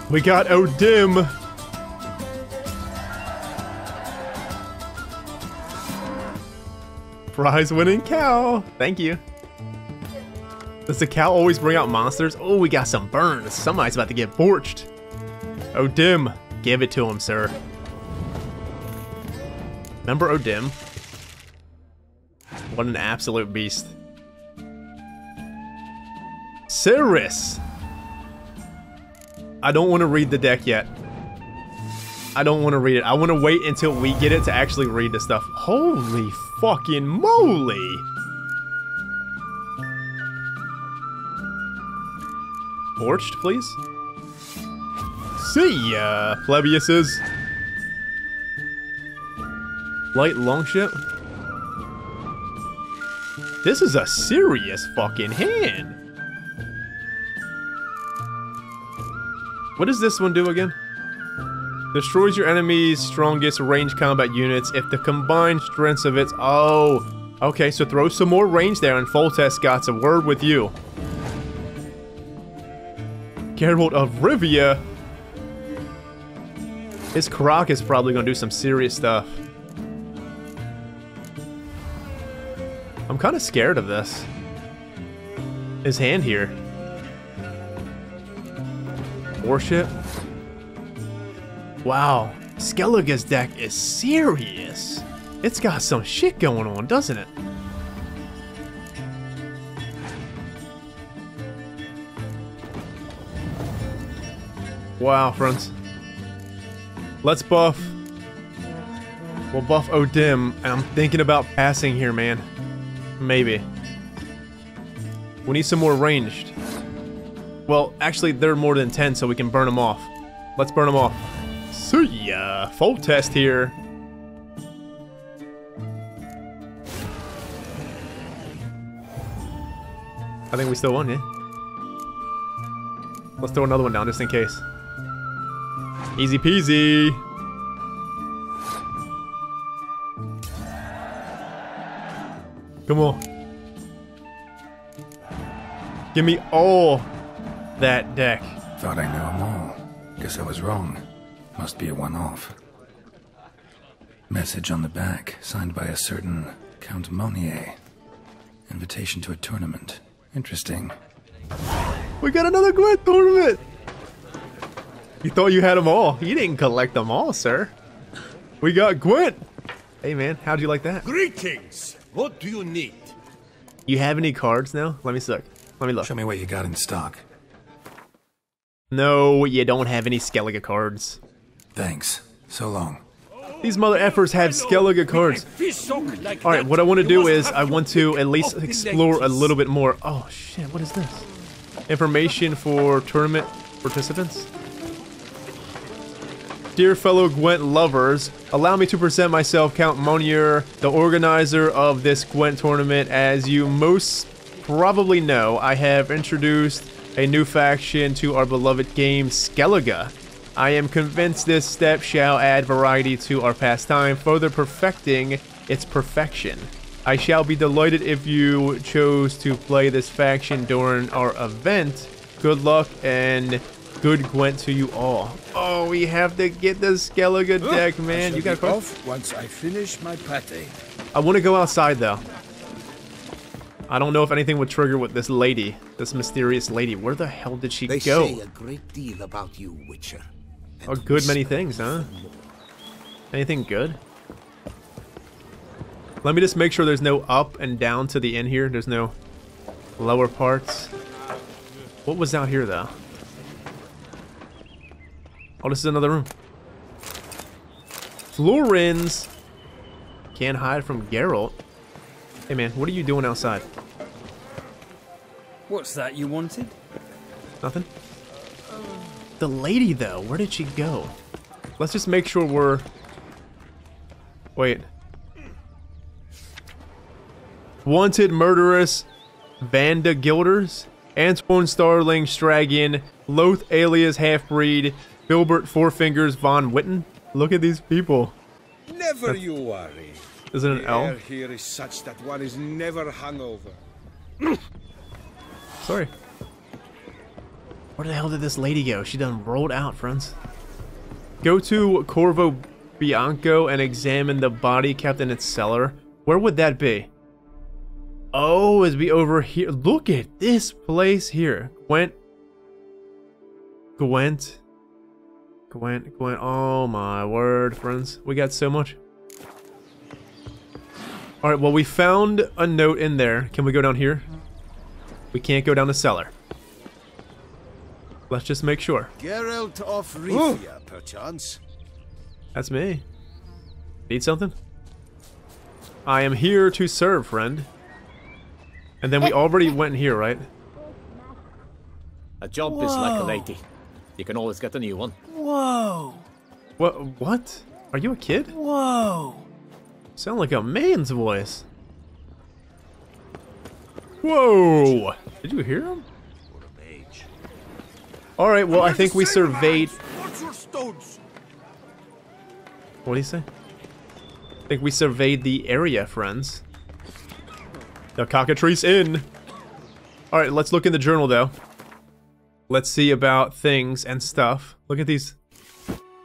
[SPEAKER 1] We got Odim! Prize winning cow! Thank you. Does the cow always bring out monsters? Oh, we got some burns. Somebody's about to get borched. Odim, give it to him, sir. Remember Odim? What an absolute beast. Cirrus! I don't want to read the deck yet. I don't want to read it. I want to wait until we get it to actually read the stuff. Holy fucking moly! Borched, please? See ya, plebeiuses. Light longship. This is a serious fucking hand. What does this one do again? Destroys your enemy's strongest ranged combat units if the combined strengths of its... Oh, okay, so throw some more range there and Foltest got a word with you. Geralt of Rivia. His Croc is probably gonna do some serious stuff. I'm kind of scared of this. His hand here. Warship. Wow, Skellige's deck is serious. It's got some shit going on, doesn't it? Wow, friends. Let's buff. We'll buff Odim, and I'm thinking about passing here, man. Maybe. We need some more ranged. Well, actually, they're more than 10, so we can burn them off. Let's burn them off. See ya! Foltest here. I think we still won, yeah? Let's throw another one down, just in case. Easy peasy! Come on. Give me all that deck.
[SPEAKER 5] Thought I knew them all. Guess I was wrong. Must be a one-off. Message on the back, signed by a certain Count Monnier. Invitation to a tournament. Interesting.
[SPEAKER 1] We got another Gwent tournament! You thought you had them all. You didn't collect them all, sir. We got Gwent! Hey man, how'd you like that?
[SPEAKER 7] Greetings! What do you need?
[SPEAKER 1] You have any cards now? Let me look. Let me look.
[SPEAKER 5] Show me what you got in stock.
[SPEAKER 1] No, you don't have any Skellige cards.
[SPEAKER 5] Thanks. So long.
[SPEAKER 1] These mother effers have Skellige cards. Alright, what I want to do is, I want to at least explore a little bit more. Oh shit, what is this? Information for tournament participants? Dear fellow Gwent lovers, allow me to present myself, Count Monnier, the organizer of this Gwent tournament. As you most probably know, I have introduced a new faction to our beloved game, Skellige. I am convinced this step shall add variety to our pastime, further perfecting its perfection. I shall be delighted if you chose to play this faction during our event. Good luck and good Gwent to you all. Oh, we have to get the Skellige deck, man. You got a card?
[SPEAKER 4] Once I finish my pate.
[SPEAKER 1] I want to go outside though. I don't know if anything would trigger with this lady, this mysterious lady. Where the hell did she
[SPEAKER 2] They
[SPEAKER 1] go?
[SPEAKER 2] say a great deal about you, Witcher.
[SPEAKER 1] A good many things, huh? Anything good? Let me just make sure there's no up and down to the end here. There's no lower parts. What was out here though? Oh, this is another room. Florins can't hide from Geralt. Hey man, what are you doing outside?
[SPEAKER 14] What's that you wanted?
[SPEAKER 1] Nothing? The lady though, where did she go? Let's just make sure we're... Wait. Wanted murderess Vanda Gilders, Antoine Starling Stragian, Loth alias Half-Breed, Filbert Four Fingers von Witten. Look at these people.
[SPEAKER 15] Never you worry.
[SPEAKER 1] Is it an
[SPEAKER 15] The
[SPEAKER 1] L?
[SPEAKER 15] air here is such that one is never hungover.
[SPEAKER 1] Sorry. Where the hell did this lady go? She done rolled out, friends. Go to Corvo Bianco and examine the body kept in its cellar. Where would that be? Oh, is we over here? Look at this place here. Gwent. Oh my word, friends. We got so much. Alright, well, we found a note in there. Can we go down here? We can't go down the cellar. Let's just make sure.
[SPEAKER 8] Geralt of Rivia, perchance.
[SPEAKER 1] That's me. Need something? I am here to serve, friend. And then we already went in here, right?
[SPEAKER 14] A job is like a lady. You can always get a new one.
[SPEAKER 11] Whoa.
[SPEAKER 1] What? Are you a kid?
[SPEAKER 11] Whoa.
[SPEAKER 1] Sound like a man's voice. Whoa! Did you hear him? Alright, well, I think we surveyed... What do you say? I think we surveyed the area, friends. The cockatrice in! Alright, let's look in the journal, though. Let's see about things and stuff. Look at these.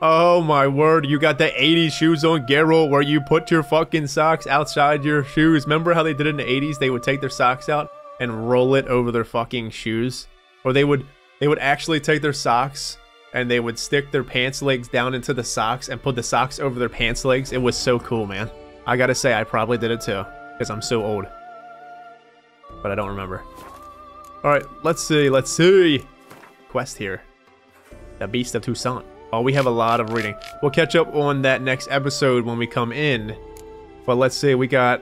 [SPEAKER 1] Oh my word, you got the 80s shoes on, Geralt, where you put your fucking socks outside your shoes. Remember how they did it in the 80s? They would take their socks out and roll it over their fucking shoes. Or they would actually take their socks and they would stick their pants legs down into the socks and put the socks over their pants legs. It was so cool, man. I gotta say, I probably did it too, because I'm so old. But I don't remember. Alright, let's see. Quest here. The Beast of Toussaint. Oh, we have a lot of reading. We'll catch up on that next episode when we come in. But let's see, we got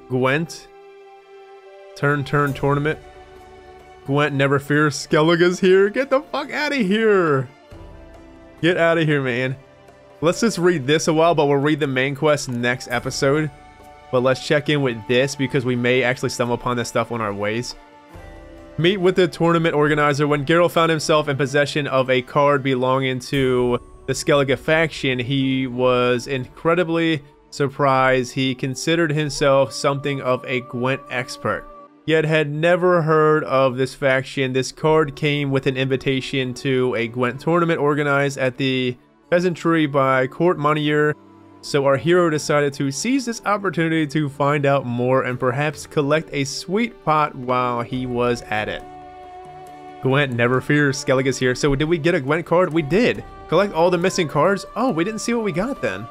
[SPEAKER 1] Gwent. Turn tournament. Gwent never fears. Skellige's here. Get the fuck out of here. Get out of here, man. Let's just read this a while, but we'll read the main quest next episode. But let's check in with this because we may actually stumble upon this stuff on our ways. Meet with the tournament organizer. When Geralt found himself in possession of a card belonging to the Skellige faction, he was incredibly surprised. He considered himself something of a Gwent expert, yet had never heard of this faction. This card came with an invitation to a Gwent tournament organized at the peasantry by Court Monier. So our hero decided to seize this opportunity to find out more and perhaps collect a sweet pot while he was at it. Gwent never fears. Skellige's here. So did we get a Gwent card? We did. Collect all the missing cards? Oh, we didn't see what we got then.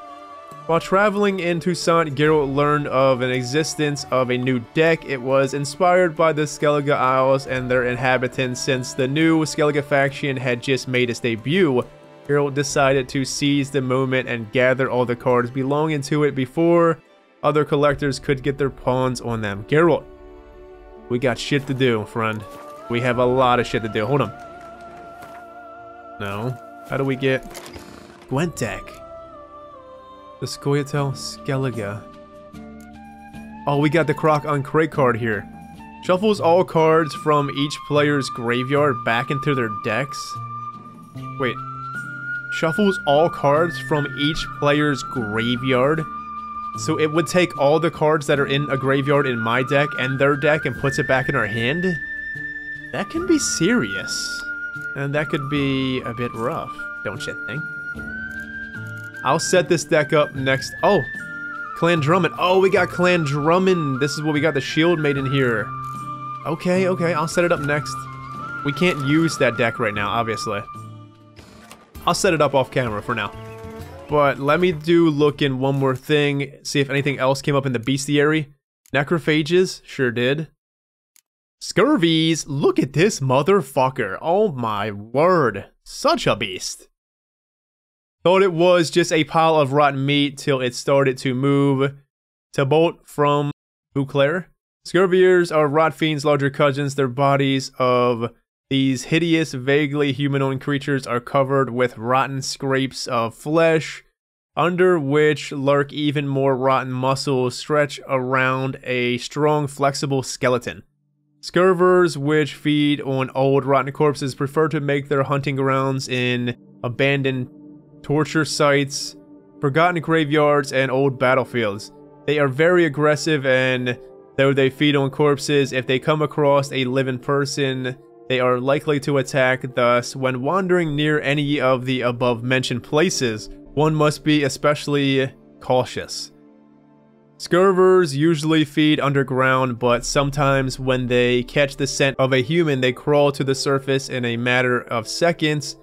[SPEAKER 1] While traveling in Toussaint, Geralt learned of an existence of a new deck. It was inspired by the Skellige Isles and their inhabitants. Since the new Skellige faction had just made its debut, Geralt decided to seize the moment and gather all the cards belonging to it before other collectors could get their pawns on them. Geralt, we got shit to do, friend. We have a lot of shit to do. Hold on. No. How do we get Gwent deck? The Scoia'tael Skellige. Oh, we got the Croc on Crate card here. Shuffles all cards from each player's graveyard back into their decks. Wait. Shuffles all cards from each player's graveyard. So it would take all the cards that are in a graveyard in my deck and their deck and puts it back in our hand? That can be serious. And that could be a bit rough, don't you think? I'll set this deck up next. Oh, Clan Drummond. Oh, we got Clan Drummond. This is what we got the shield made in here. Okay, I'll set it up next. We can't use that deck right now, obviously. I'll set it up off camera for now. But let me look in one more thing, see if anything else came up in the bestiary. Necrophages, sure did. Scurvies, look at this motherfucker. Oh my word, such a beast. Thought it was just a pile of rotten meat till it started to move. To bolt from Beauclair. Scurviers are rot fiends' larger cousins. Their bodies of these hideous, vaguely humanoid creatures are covered with rotten scrapes of flesh, under which lurk even more rotten muscles stretched around a strong, flexible skeleton. Scurvers, which feed on old, rotten corpses, prefer to make their hunting grounds in abandoned torture sites, forgotten graveyards, and old battlefields. They are very aggressive, and though they feed on corpses, if they come across a living person, they are likely to attack. Thus, when wandering near any of the above-mentioned places, one must be especially cautious. Scurvers usually feed underground, but sometimes when they catch the scent of a human, they crawl to the surface in a matter of seconds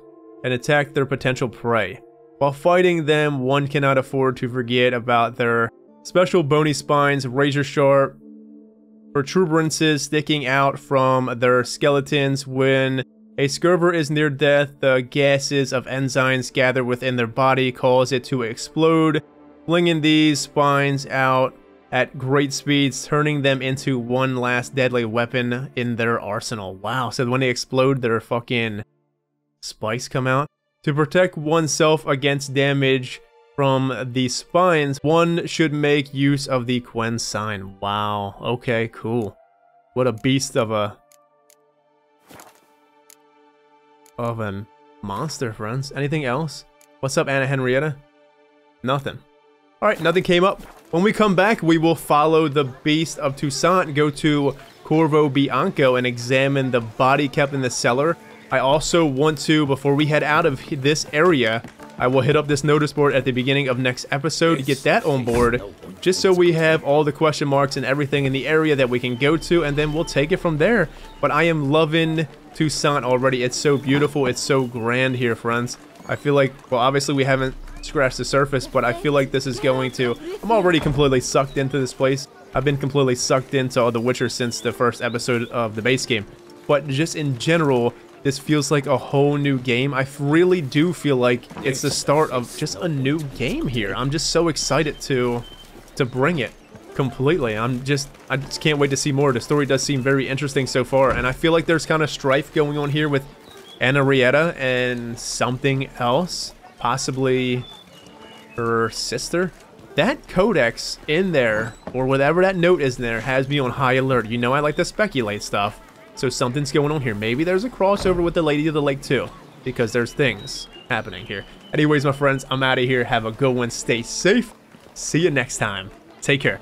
[SPEAKER 1] and attack their potential prey. While fighting them, one cannot afford to forget about their special bony spines, razor-sharp protuberances sticking out from their skeletons. When a scurver is near death, the gases of enzymes gather within their body cause it to explode, flinging these spines out at great speeds, turning them into one last deadly weapon in their arsenal. Wow, so when they explode, their fucking spikes come out. To protect oneself against damage from the spines, one should make use of the Quen sign. Wow, okay, cool. What a beast of an monster, friends. Anything else? What's up, Anna Henrietta? Nothing. Alright, nothing came up. When we come back, we will follow the beast of Toussaint, go to Corvo Bianco, and examine the body kept in the cellar. I also want to, before we head out of this area, I will hit up this notice board at the beginning of next episode to get that on board, just so we have all the question marks and everything in the area that we can go to, and then we'll take it from there. But I am loving Toussaint already. It's so beautiful. It's so grand here, friends. I feel like, well, obviously we haven't scratched the surface, but I feel like this is going to... I'm already completely sucked into this place. I've been completely sucked into The Witcher since the first episode of the base game. But just in general, this feels like a whole new game. I really do feel like it's the start of just a new game here. I'm just so excited to bring it completely. I just can't wait to see more. The story does seem very interesting so far, and I feel like there's kind of strife going on here with Henrietta and something else, possibly her sister. That codex in there, or whatever that note is in there, has me on high alert. You know I like to speculate stuff. So something's going on here. Maybe there's a crossover with the Lady of the Lake too, because there's things happening here. Anyways, my friends, I'm out of here. Have a good one. Stay safe. See you next time. Take care.